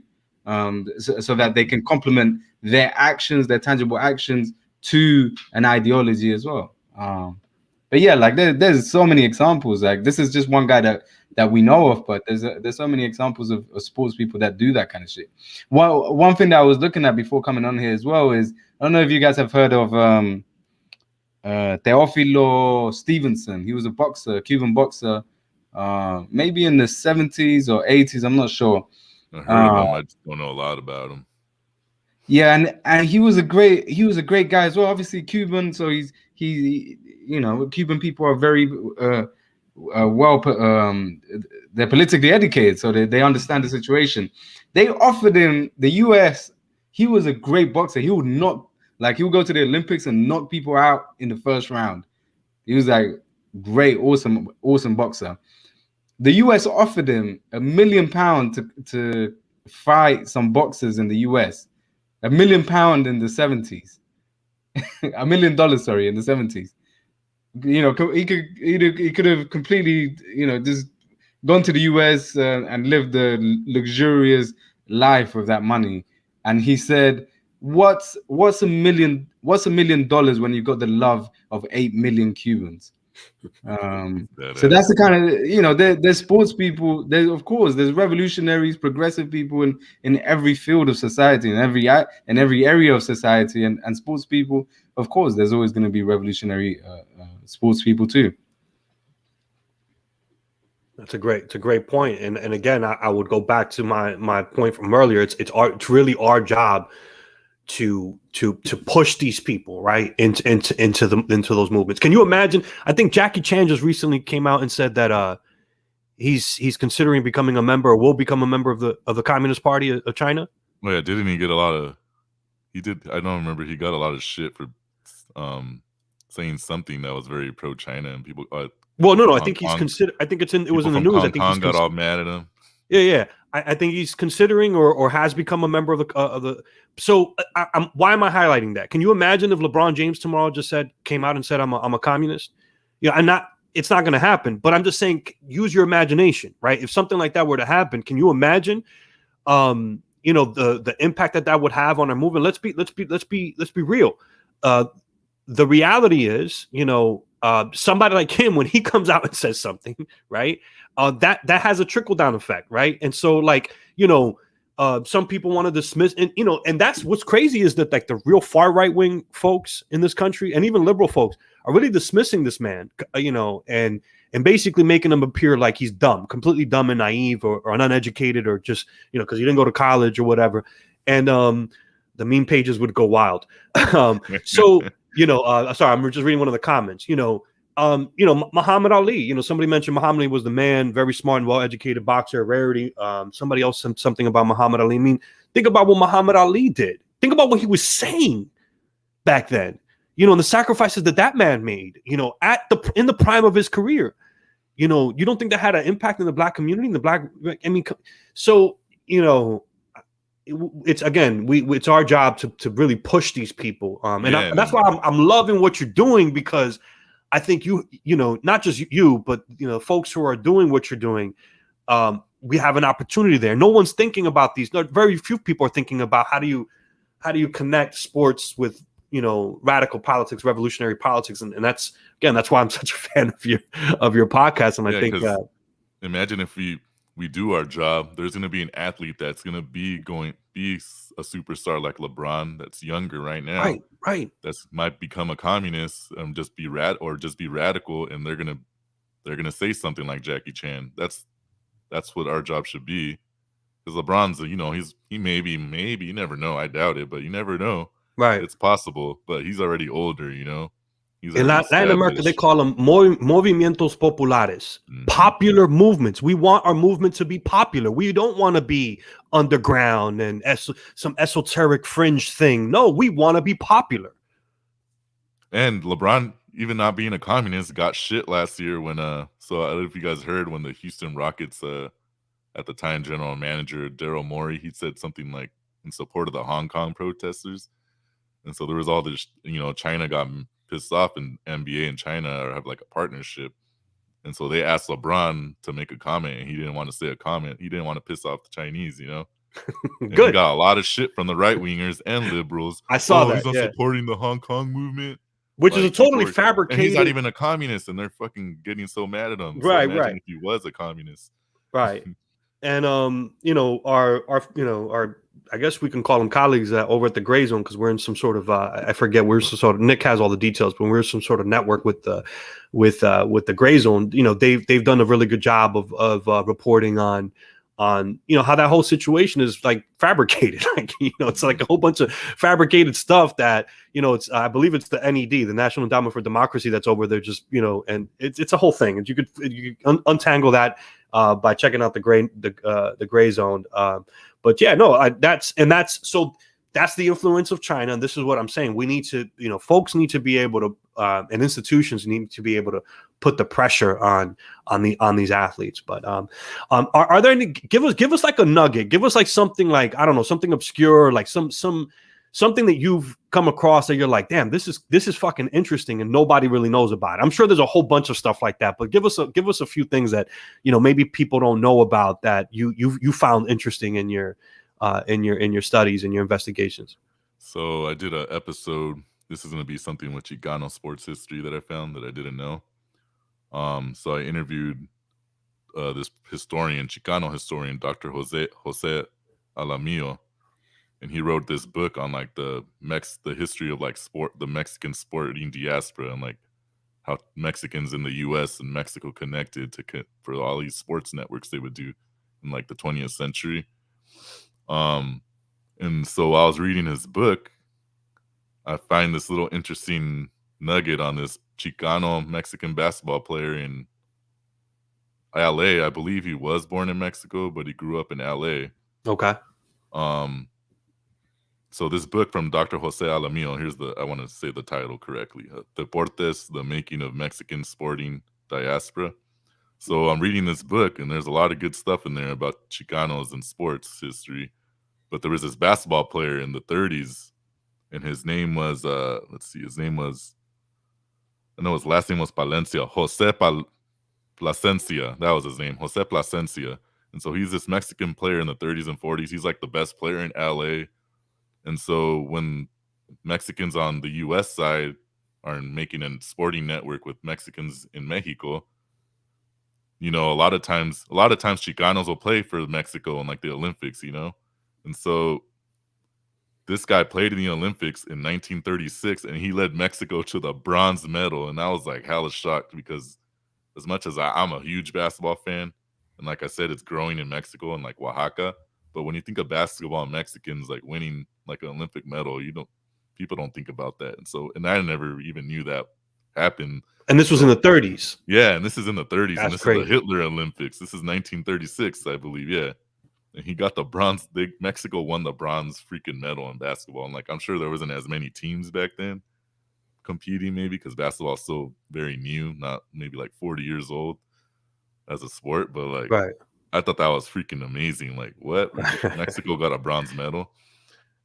so that they can complement their actions, their tangible actions, to an ideology as well. But yeah, like, there's so many examples. Like, this is just one guy that we know of, but there's so many examples of sports people that do that kind of shit. One thing that I was looking at before coming on here as well is, I don't know if you guys have heard of Teofilo Stevenson. He was a boxer, Cuban boxer, maybe in the 70s or 80s. I'm not sure. I heard of him. I just don't know a lot about him. Yeah, and he was a great guy as well. Obviously Cuban, so Cuban people are very they're politically educated, so they understand the situation. They offered him the US. He was a great boxer. He would knock Like he would go to the Olympics and knock people out in the first round. He was like great, awesome boxer. The US offered him £1 million to fight some boxers in the US. £1 million in the 70s. $1 million, sorry, in the 70s. You know, he could have completely, you know, just gone to the US and lived the luxurious life with that money. And he said, what's $1 million when you got the love of 8 million Cubans? So that's the kind of, you know, there's sports people. There's revolutionaries, progressive people in every field of society, in every area of society, and sports people. Of course, there's always going to be revolutionary sports people too. That's a great point. And again, I would go back to my point from earlier. It's really our job to push these people right into those movements. Can you imagine? I think Jackie Chan just recently came out and said that he's considering becoming a member, or will become a member of the Communist Party of China. Well, yeah, didn't he get a lot of? He did. I don't remember. He got a lot of shit for saying something that was very pro-China, and people. Well, no, I think he's considered. I think it was in the news. Hong I think Kong got all mad at him. Yeah. I think he's considering or has become a member of the. So why am I highlighting that? Can you imagine if LeBron James tomorrow just came out and said I'm a communist? Yeah, it's not going to happen. But I'm just saying, use your imagination, right? If something like that were to happen, can you imagine? You know, the impact that would have on our movement. Let's be real. The reality is, you know, somebody like him, when he comes out and says something, right? That has a trickle down effect, right? And so, like, you know, some people want to dismiss, and you know, and that's what's crazy is that like the real far right wing folks in this country, and even liberal folks, are really dismissing this man, you know, and basically making him appear like he's dumb, completely dumb and naive, or uneducated, or just, you know, because he didn't go to college or whatever. And the meme pages would go wild. So, you know, sorry, I'm just reading one of the comments. You know, Muhammad Ali. You know, somebody mentioned Muhammad Ali was the man, very smart and well-educated boxer, rarity. Somebody else said something about Muhammad Ali. I mean, think about what Muhammad Ali did. Think about what he was saying back then. You know, and the sacrifices that man made. You know, in the prime of his career. You know, you don't think that had an impact in the black community? I mean, so, you know, it's again, it's our job to really push these people. And that's why I'm loving what you're doing, because I think you know, not just you, but, you know, folks who are doing what you're doing, we have an opportunity there. No one's thinking about these. Very few people are thinking about how do you connect sports with, you know, radical politics, revolutionary politics, and that's why I'm such a fan of your podcast. And I think imagine if we do our job, there's going to be an athlete that's going to be a superstar like LeBron, that's younger right now, right, that's might become a communist and just be radical, and they're gonna say something like Jackie Chan. That's what our job should be, because LeBron's, you know, he maybe you never know. I doubt it, but you never know. Right, it's possible, but he's already older, you know. In Latin America, they call them movimientos populares, popular movements. We want our movement to be popular. We don't want to be underground and some esoteric fringe thing. No, we want to be popular. And LeBron, even not being a communist, got shit last year when so I don't know if you guys heard, when the Houston Rockets at the time general manager Daryl Morey, he said something like in support of the Hong Kong protesters, and so there was all this, you know, China got pissed off, and NBA and China have like a partnership, and so they asked LeBron to make a comment, and he didn't want to say a comment. He didn't want to piss off the Chinese, you know. Good. He got a lot of shit from the right wingers and liberals. I saw that. He's not supporting the Hong Kong movement, which is a totally fabricated. And he's not even a communist, and they're fucking getting so mad at him. Right, so imagine if he was a communist. Right. And you know, our I guess we can call them colleagues over at the Gray Zone, because we're in some sort of I forget, we're some sort of, Nick has all the details, but we're some sort of network with the Gray Zone. You know, they've done a really good job of reporting on you know, how that whole situation is like fabricated. Like, you know, it's like a whole bunch of fabricated stuff that, you know, it's I believe it's the NED, the National Endowment for Democracy, that's over there, just, you know, and it's a whole thing, and you could untangle that by checking out the Gray Zone. But yeah, no, that's so that's the influence of China. And this is what I'm saying. We need to, folks need to be able to, and institutions need to be able to put the pressure on these athletes. But are there any? Give us like a nugget. Give us like something like, I don't know, something obscure, like something that you've come across that you're like, damn, this is fucking interesting and nobody really knows about it. I'm sure there's a whole bunch of stuff like that, but give us a few things that maybe people don't know about that you found interesting in your studies and your investigations. So I did an episode. This is going to be something with Chicano sports history that I found that I didn't know. So I interviewed this Chicano historian, Dr. Jose Alamillo, and he wrote this book on like the history of like sport, the Mexican sporting diaspora, and like how Mexicans in the U.S. and Mexico connected for all these sports networks they would do in like the 20th century. And so while I was reading his book, I find this little interesting nugget on this Chicano Mexican basketball player in LA. I believe he was born in Mexico, but he grew up in LA. Okay. So this book from Dr. Jose Alamillo, I want to say the title correctly. Deportes, the Making of Mexican Sporting Diaspora. So I'm reading this book, and there's a lot of good stuff in there about Chicanos and sports history. But there was this basketball player in the 30s, and his name was, I know his last name was Palencia, Jose Plasencia. That was his name, Jose Plasencia. And so he's this Mexican player in the 30s and 40s. He's like the best player in LA. And so when Mexicans on the U.S. side are making a sporting network with Mexicans in Mexico, a lot of times Chicanos will play for Mexico in like the Olympics, And so this guy played in the Olympics in 1936, and he led Mexico to the bronze medal. And I was like hella shocked, because as much as I'm a huge basketball fan, and like I said, it's growing in Mexico and like Oaxaca. But when you think of basketball and Mexicans like winning like an Olympic medal, people don't think about that. And I never even knew that happened. And this was in the 30s. Yeah, and this is in the 30s. That's and this crazy. is the Hitler Olympics. This is 1936, I believe. Yeah. And he got the bronze. Mexico won the bronze freaking medal in basketball. And like, I'm sure there wasn't as many teams back then competing, maybe because basketball is still very new, not maybe like 40 years old as a sport. But like, right. I thought that was freaking amazing. Like, what? Mexico got a bronze medal.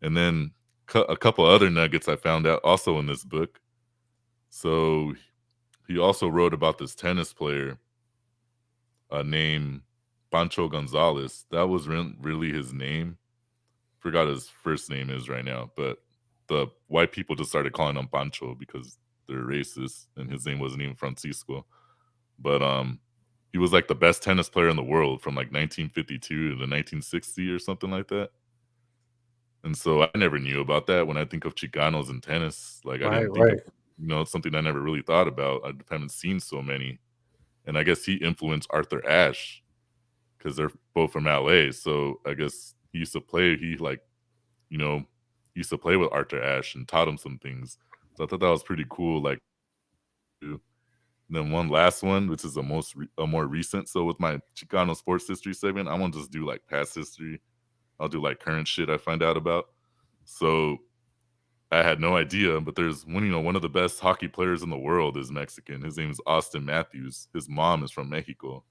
And then a couple other nuggets I found out also in this book. So he also wrote about this tennis player named Pancho Gonzalez. That was really his name. Forgot his first name is right now, but the white people just started calling him Pancho because they're racist, and his name wasn't even Francisco. But he was like the best tennis player in the world from like 1952 to 1960 or something like that. And so I never knew about that. When I think of Chicanos and tennis, like I didn't think of, it's something I never really thought about. I haven't seen so many. And I guess he influenced Arthur Ashe because they're both from LA. So I guess he used to play with Arthur Ashe and taught him some things. So I thought that was pretty cool. Like, and then one last one, which is a more recent. So with my Chicano sports history segment, I won't just do like past history. I'll do like current shit I find out about. So I had no idea, but there's one of the best hockey players in the world is Mexican. His name is Austin Matthews. His mom is from Mexico.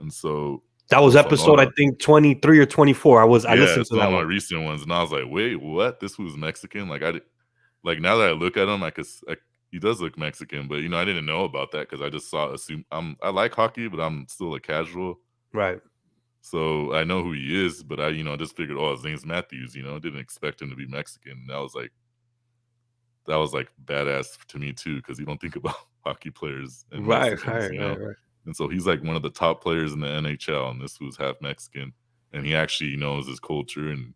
And so that was episode, I think 23 or 24. I listened to that one of my one. recent ones, and I was like, wait, what? This was Mexican? Like now that I look at him, he does look Mexican, but I didn't know about that because I just I like hockey, but I'm still a casual. Right. So I know who he is, but I just figured, his name's Matthews, didn't expect him to be Mexican. And that was like badass to me too, because you don't think about hockey players and Mexicans, right. And so he's like one of the top players in the NHL, and this was half Mexican, and he actually knows his culture, and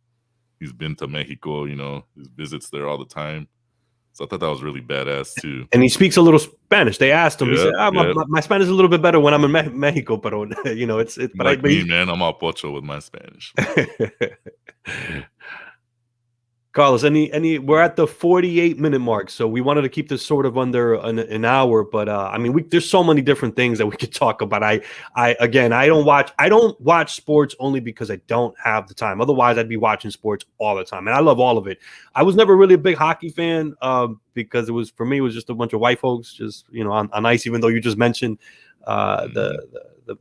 he's been to Mexico, he visits there all the time. So I thought that was really badass too. And he speaks a little Spanish. They asked him. He said, my Spanish is a little bit better when I'm in Mexico, but it's but like me, man, I'm all pocho with my Spanish. Carlos, we're at the 48-minute mark, so we wanted to keep this sort of under an hour, but I mean, there's so many different things that we could talk about. I don't watch sports only because I don't have the time. Otherwise, I'd be watching sports all the time, and I love all of it. I was never really a big hockey fan because it was just a bunch of white folks, just on ice. Even though you just mentioned the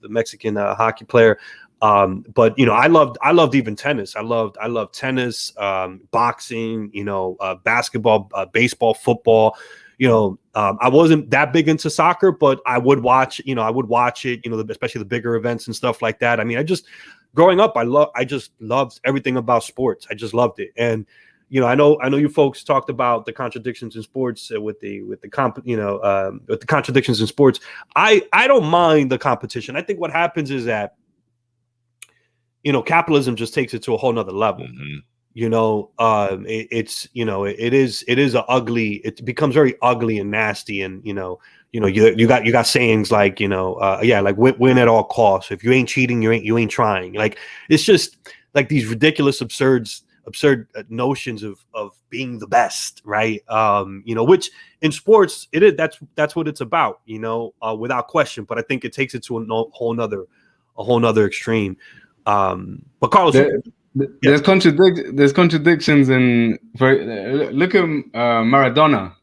Mexican hockey player. But I loved even tennis. I loved tennis, boxing, basketball, baseball, football. I wasn't that big into soccer, but I would watch it, especially the bigger events and stuff like that. I mean, growing up, I just loved everything about sports. I just loved it. And, I know you folks talked about the contradictions in sports with the contradictions in sports. I don't mind the competition. I think what happens is that, capitalism just takes it to a whole nother level. Mm-hmm. It becomes very ugly and nasty. And, you got sayings like, like win at all costs. If you ain't cheating, you ain't trying. Like, it's just like these ridiculous, absurd notions of being the best. Right. Which in sports that's what it's about, without question. But I think it takes it to a whole nother extreme. But Carlos, there's contradictions in. Look at Maradona.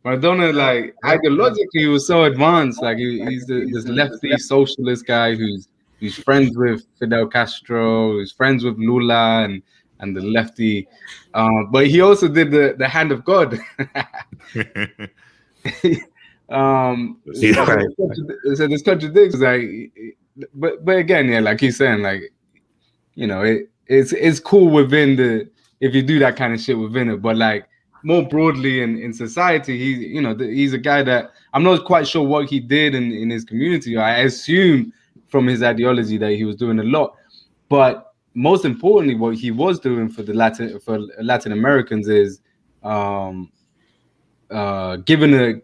Maradona, like ideologically, he was so advanced. Like he's this lefty socialist guy who's friends with Fidel Castro, who's friends with Lula and the lefty. But he also did the hand of God. So there's contradictions. Like, but again, yeah, like he's saying, like, it's cool within if you do that kind of shit within it, but like more broadly in society, he's a guy that I'm not quite sure what he did in his community. I assume from his ideology that he was doing a lot, but most importantly, what he was doing for Latin Americans is giving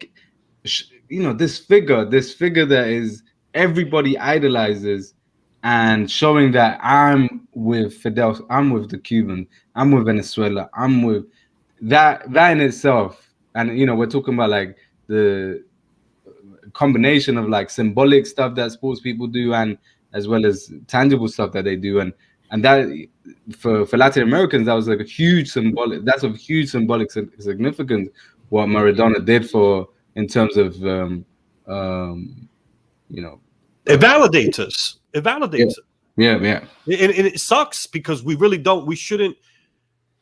this figure that is everybody idolizes, and showing that I'm with Fidel, I'm with the Cuban, I'm with Venezuela, I'm with that in itself. And we're talking about like the combination of like symbolic stuff that sports people do, and as well as tangible stuff that they do, and that for Latin Americans, that was like a huge symbolic significance what Maradona did in terms of it validates us. It validates us. Yeah. And it sucks because we shouldn't.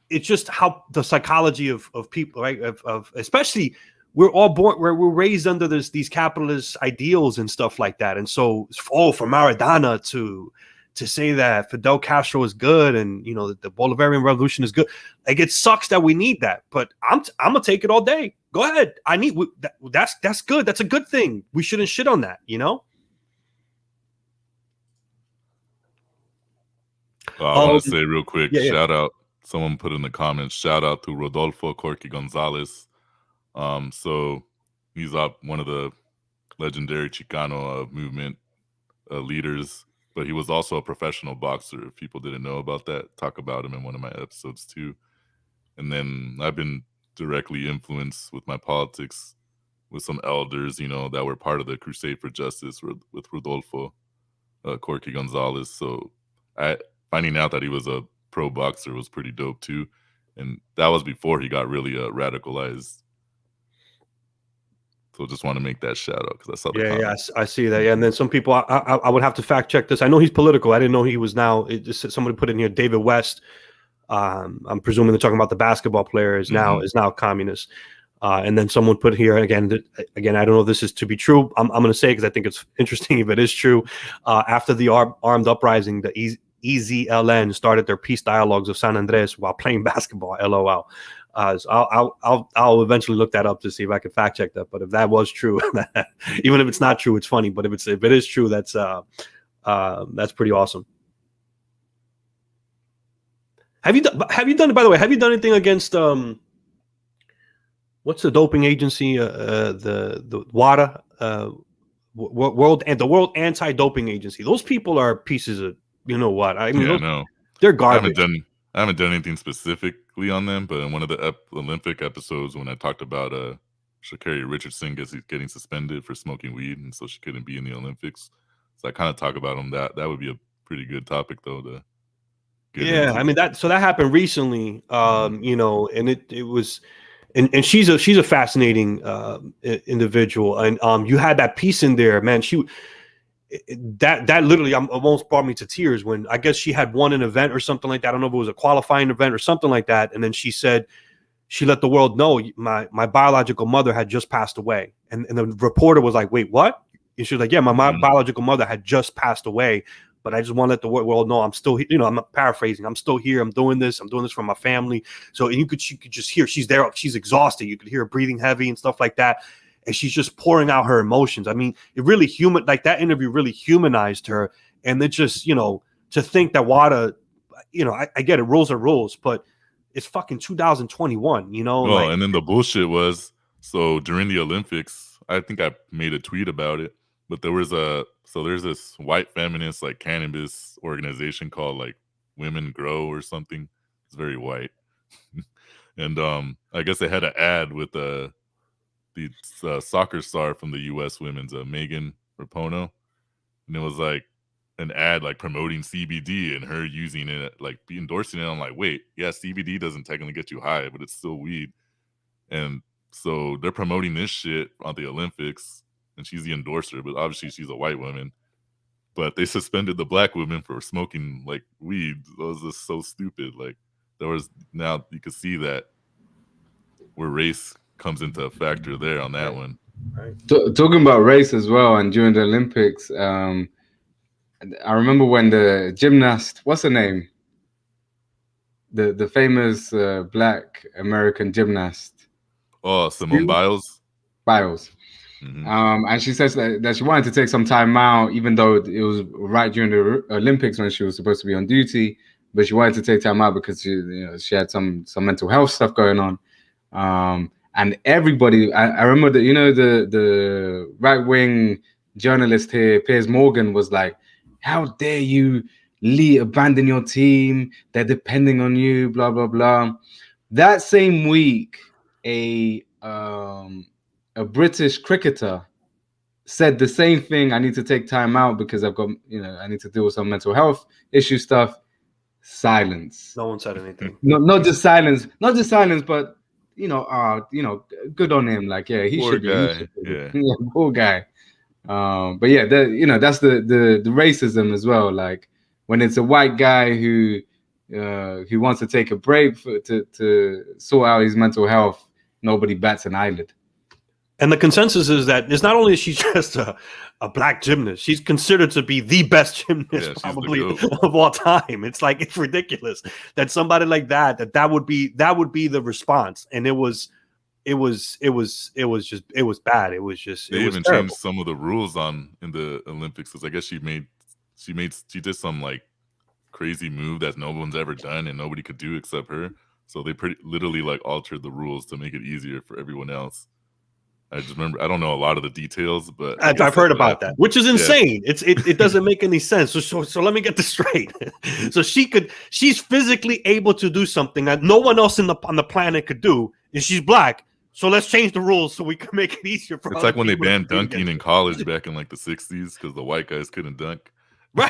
It's just how the psychology of people, right? Of especially we're raised under these capitalist ideals and stuff like that. And so, for Maradona to say that Fidel Castro is good and the Bolivarian Revolution is good, like it sucks that we need that. But I'm gonna take it all day. Go ahead. That's good. That's a good thing. We shouldn't shit on that. I want to say real quick, shout out. Someone put in the comments, shout out to Rodolfo Corki Gonzalez. So he's one of the legendary Chicano movement leaders, but he was also a professional boxer. If people didn't know about that, talk about him in one of my episodes too. And then I've been directly influenced with my politics with some elders, that were part of the Crusade for Justice with Rodolfo Corki Gonzalez. So finding out that he was a pro boxer was pretty dope too, and that was before he got really radicalized. So just want to make that shout out because I saw the comments. I see that. Yeah, and then some people, I would have to fact check this. I know he's political. I didn't know he was now. Somebody put in here, David West. I'm presuming they're talking about the basketball player is now communist. And then someone put here again. I don't know if this is to be true. I'm going to say because I think it's interesting if it is true. After the armed uprising, the EZLN started their peace dialogues of San Andres while playing basketball. LOL. So I'll eventually look that up to see if I can fact check that. But if that was true, even if it's not true, it's funny. But if it is true, that's pretty awesome. Have you done? By the way, have you done anything against what's the doping agency? The WADA, World Anti-Doping Agency. Those people are pieces of. You know what? I mean, no, they're garbage. I haven't done anything specific specifically on them, but in one of the Olympic episodes when I talked about Sha'Carri Richardson getting suspended for smoking weed, and so she couldn't be in the Olympics. So I kind of talk about them. That would be a pretty good topic though to get into. I mean that happened recently, you know, and it was, and she's a fascinating individual, and you had that piece in there, man. That literally almost brought me to tears when I guess she had won an event or something like that. I don't know if it was a qualifying event or something like that, and then she said she let the world know my biological mother had just passed away, and the reporter was like, "Wait, what?" And she was like, "Yeah, my biological mother had just passed away, but I just want to let the world know I'm still, you know, I'm not paraphrasing. I'm still here. I'm doing this for my family." So she could just hear she's there. She's exhausted. You could hear her breathing heavy and stuff like that. And she's just pouring out her emotions. I mean, it really like that interview really humanized her. And it just, you know, to think that WADA, you know, I get it. Rules are rules, but it's fucking 2021, you know? Well, and then the bullshit was, so during the Olympics, I think I made a tweet about it, but there's this white feminist like cannabis organization called like Women Grow or something. It's very white. And I guess they had an ad with the soccer star from the U.S. women's Megan Rapinoe, and it was like an ad like promoting CBD and her using it, like endorsing it. I'm like, wait, yeah, CBD doesn't technically get you high, but it's still weed. And so they're promoting this shit on the Olympics, and she's the endorser, but obviously she's a white woman. But they suspended the black women for smoking like weed. That was just so stupid. Like now you could see that where race comes into a factor there on that one. Right. Talking about race as well, and during the Olympics, I remember when the gymnast, what's her name? The famous black American gymnast. Oh, Simone Biles. Mm-hmm. And she says that she wanted to take some time out, even though it was right during the Olympics when she was supposed to be on duty. But she wanted to take time out because she had some mental health stuff going on. And everybody, I remember that, the right wing journalist here, Piers Morgan, was like, "How dare you abandon your team? They're depending on you, blah, blah, blah." That same week, a British cricketer said the same thing. "I need to take time out because I've got, I need to deal with some mental health issue stuff." Silence. No one said anything. Not just silence, but good on him. Like, yeah, he should be. Yeah, poor guy. But yeah, that's the racism as well. Like when it's a white guy who wants to take a break to sort out his mental health, nobody bats an eyelid. And the consensus is that it's not only is she just a black gymnast, she's considered to be the best gymnast probably of all time. It's like, it's ridiculous that somebody like that would be the response. And it was bad. It was just, they even changed some of the rules in the Olympics, because I guess she did some like crazy move that no one's ever done and nobody could do except her. So they literally like altered the rules to make it easier for everyone else. I just remember, I don't know a lot of the details, but I've heard about that, which is insane. Yeah. It doesn't make any sense. So let me get this straight. So she's physically able to do something that no one else on the planet could do, and she's black. So let's change the ruals so we can make it easier for. It's like when they banned dunking in college back in like the 60s because the white guys couldn't dunk. Right.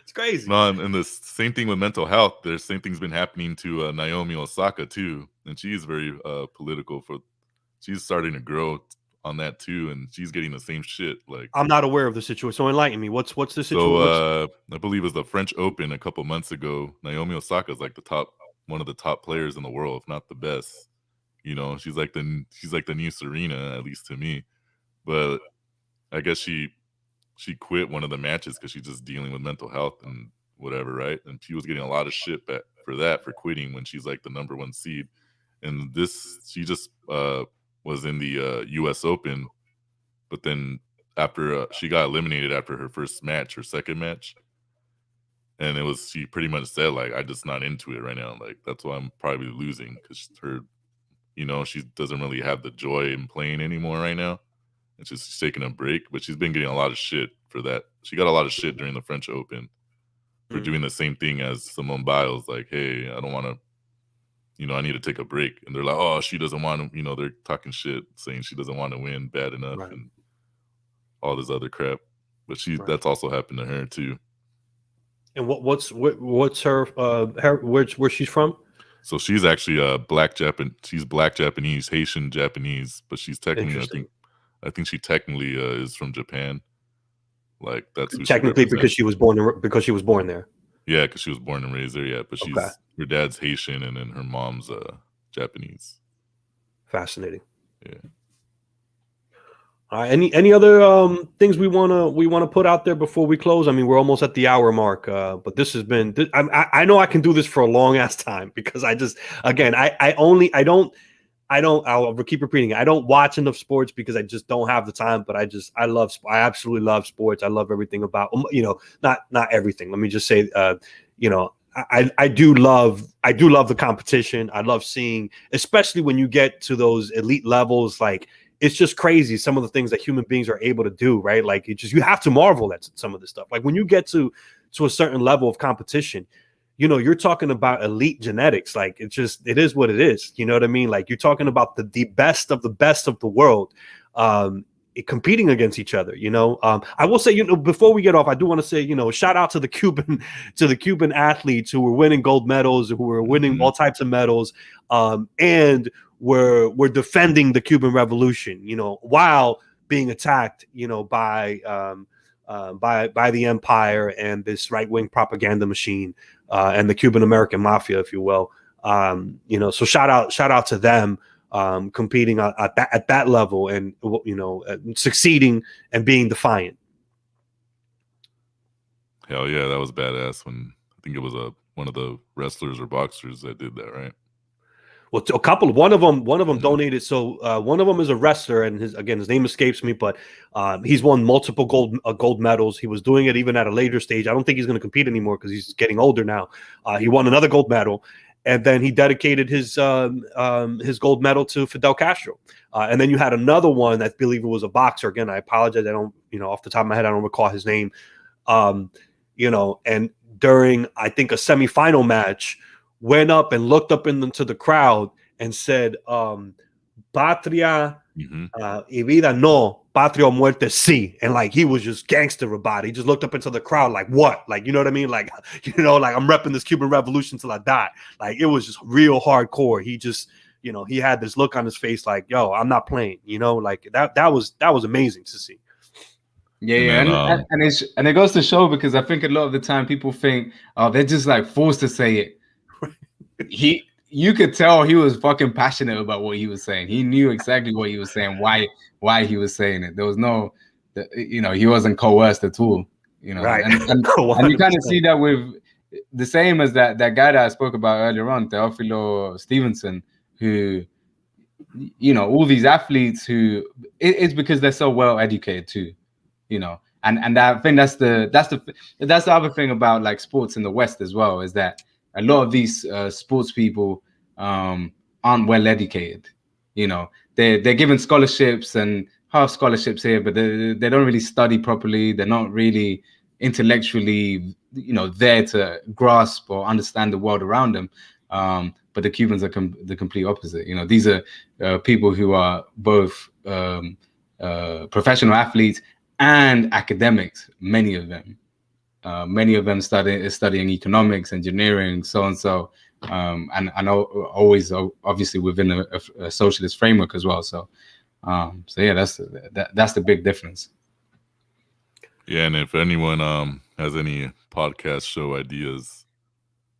It's crazy. No, and the same thing with mental health. The same thing's been happening to Naomi Osaka too, and she's very political. She's starting to grow on that too, and she's getting the same shit. Like, I'm not aware of the situation, so enlighten me. What's the situation? So I believe it was the French Open a couple months ago. Naomi Osaka is like one of the top players in the world, if not the best. She's like the new Serena, at least to me. But I guess she quit one of the matches because she's just dealing with mental health and whatever, right? And she was getting a lot of shit for quitting when she's like the number one seed. And she just was in the U.S. Open, but then after she got eliminated after her second match, and she pretty much said like, "I'm just not into it right now. Like that's why I'm probably losing, because she doesn't really have the joy in playing anymore right now." And she's taking a break, but she's been getting a lot of shit for that. She got a lot of shit during the French Open. for doing the same thing as Simone Biles. Like, hey, I don't want to, I need to take a break. And they're like, oh, she doesn't want to, they're talking shit, saying she doesn't want to win bad enough and all this other crap. But that's also happened to her too. And what's her where she's from? So she's actually black Japanese, Haitian Japanese, but she's technically, I think she technically is from Japan. Like that's who technically because she was born there. Yeah, because she was born and raised there. Yeah, but her dad's Haitian and then her mom's Japanese. Fascinating. Yeah. Any other things we wanna put out there before we close? I mean, we're almost at the hour mark, but this has been. I know I can do this for a long ass time because I just I'll keep repeating it. I don't watch enough sports because I just don't have the time. But I absolutely love sports. I love everything about not everything. Let me just say I do love the competition. I love seeing, especially when you get to those elite levels, like. It's just crazy some of the things that human beings are able to do, right? Like you have to marvel at some of this stuff. Like when you get to a certain level of competition, you're talking about elite genetics. Like it is what it is. You know what I mean? Like you're talking about the best of the world competing against each other. I will say, before we get off, I do want to say, shout out to the Cuban athletes who were winning gold medals, who were winning all types of medals, and we're defending the Cuban Revolution, while being attacked, by the empire and this right-wing propaganda machine, and the Cuban American mafia, if you will. So shout out to them, competing at that level and succeeding and being defiant. Hell yeah, that was badass. When I think it was one of the wrestlers or boxers that did that, right? Well, a couple. One of them donated. So one of them is a wrestler, and his name escapes me, but he's won multiple gold medals. He was doing it even at a later stage. I don't think he's going to compete anymore because he's getting older now. He won another gold medal, and then he dedicated his gold medal to Fidel Castro. And then you had another one that I believe it was a boxer. Again, I apologize. I don't, off the top of my head, I don't recall his name. And during I think a semifinal match, went up and looked up into the crowd and said, "Patria y vida no, patria o muerte sí." And like he was just gangster about it. He just looked up into the crowd like, "What?" Like, you know what I mean? Like, like I'm repping this Cuban Revolution till I die. Like it was just real hardcore. He just, he had this look on his face like, "Yo, I'm not playing." Like that was amazing to see. Yeah, and it goes to show, because I think a lot of the time people think, oh, they're just like forced to say it. You could tell he was fucking passionate about what he was saying. He knew exactly what he was saying, why he was saying it. There was no, he wasn't coerced at all. Right. And you kind of see that with the same as that guy that I spoke about earlier on, Teofilo Stevenson, who, all these athletes who it's because they're so well educated too, and I think that's the other thing about like sports in the West as well, is that a lot of these sports people aren't well educated. They're given scholarships and half scholarships here, but they don't really study properly. They're not really intellectually, there to grasp or understand the world around them. But the Cubans are the complete opposite. These are people who are both professional athletes and academics. Many of them studying economics, engineering, so and so, and always obviously within a socialist framework as well. So yeah, that's the big difference. Yeah, and if anyone has any podcast show ideas,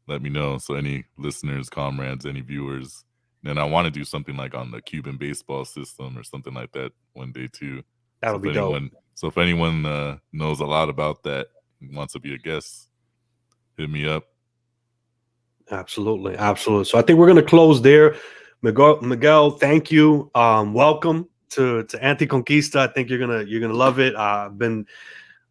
let me know. So any listeners, comrades, any viewers, and I want to do something like on the Cuban baseball system or something like that one day too. That'll be dope. So if anyone knows a lot about that, wants to be a guest, hit me up. Absolutely. So I think we're going to close there. Miguel, thank you. Welcome to Anticonquista. I think you're gonna love it. I've been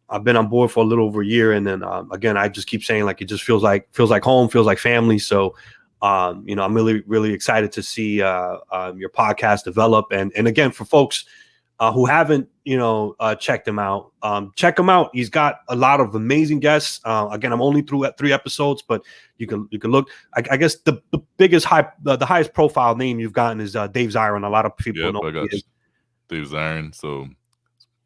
on board for a little over a year, and then again, I just keep saying, like, it just feels like home, feels like family. So I'm really, really excited to see your podcast develop. And again, for folks who haven't, checked him out, check him out. He's got a lot of amazing guests. Again, I'm only through at 3 episodes, but you can look. I guess the biggest the highest profile name you've gotten is Dave Zirin. A lot of people know I got who he is. Dave Zirin. So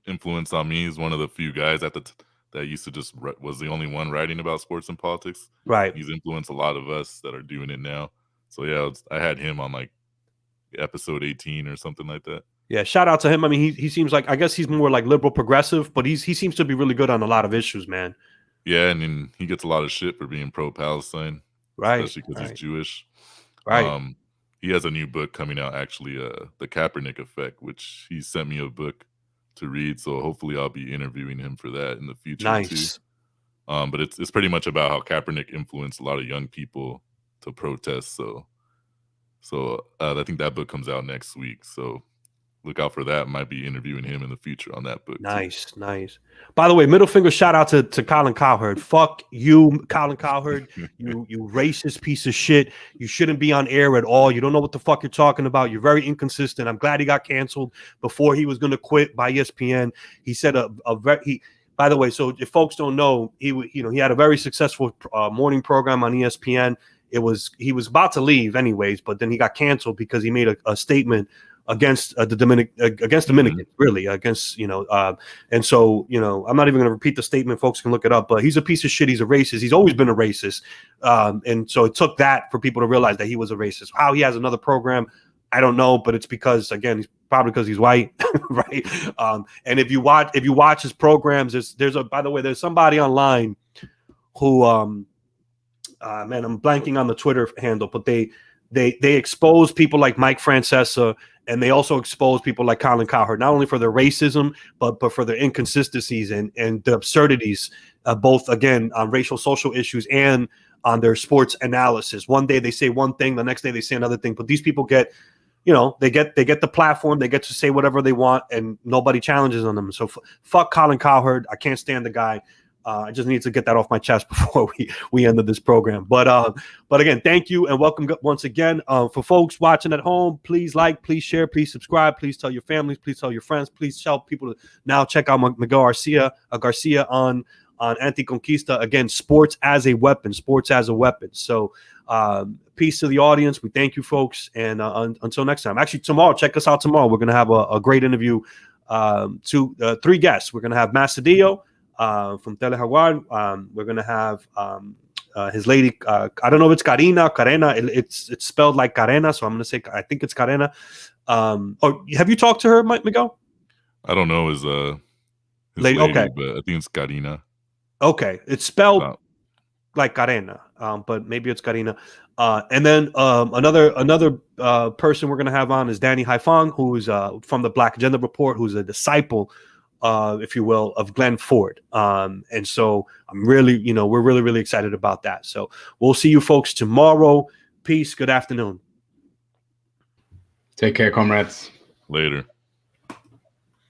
influence on me. He's one of the few guys that used to just was the only one writing about sports and politics. Right. He's influenced a lot of us that are doing it now. So yeah, I had him on like episode 18 or something like that. Yeah, shout out to him. I mean, he seems like, I guess he's more like liberal progressive, but he seems to be really good on a lot of issues, man. Yeah, and then he gets a lot of shit for being pro-Palestine, right? Especially because he's Jewish. Right. He has a new book coming out, actually, The Kaepernick Effect, which he sent me a book to read. So hopefully I'll be interviewing him for that in the future too. But it's pretty much about how Kaepernick influenced a lot of young people to protest. So I think that book comes out next week. So look out for that. Might be interviewing him in the future on that book. Nice. By the way, middle finger shout out to Colin Cowherd. Fuck you, Colin Cowherd. you racist piece of shit. You shouldn't be on air at all. You don't know what the fuck you're talking about. You're very inconsistent. I'm glad he got canceled before he was going to quit by ESPN. He said by the way, so if folks don't know, he had a very successful morning program on ESPN. He was about to leave anyways, but then he got canceled because he made a statement against Dominicans, really, against, and so, I'm not even going to repeat the statement. Folks can look it up, but he's a piece of shit. He's a racist. He's always been a racist. And so it took that for people to realize that he was a racist. How he has another program, I don't know, but it's because, again, probably because he's white, right? And if you watch his programs, by the way, there's somebody online who, man, I'm blanking on the Twitter handle, but they expose people like Mike Francesa, and they also expose people like Colin Cowherd, not only for their racism, but for their inconsistencies and the absurdities, both, again, on racial social issues and on their sports analysis. One day they say one thing, the next day they say another thing. But these people get, they get the platform, they get to say whatever they want, and nobody challenges on them. So fuck Colin Cowherd. I can't stand the guy. I just need to get that off my chest before we ended this program. But again, thank you and welcome once again. For folks watching at home, please like, please share, please subscribe, please tell your families, please tell your friends, please tell people to now check out Miguel Garcia on Anticonquista. Again, sports as a weapon. So peace to the audience. We thank you, folks, and until next time. Actually, tomorrow, check us out tomorrow. We're gonna have a great interview. 3 guests. We're gonna have Macedillo from Telejaguar. We're gonna have his lady. I don't know if it's Carena. It's spelled like Carena, so I'm gonna say I think it's Carena. Have you talked to her, Miguel? I don't know his lady, okay, but I think it's Carena. Okay, it's spelled like Carena, but maybe it's Carena. And then another person we're gonna have on is Danny Haifang, who's from the Black Agenda Report, who's a disciple, if you will, of Glenn Ford. And so we're really, really excited about that. So we'll see you folks tomorrow. Peace. Good afternoon. Take care, comrades. Later.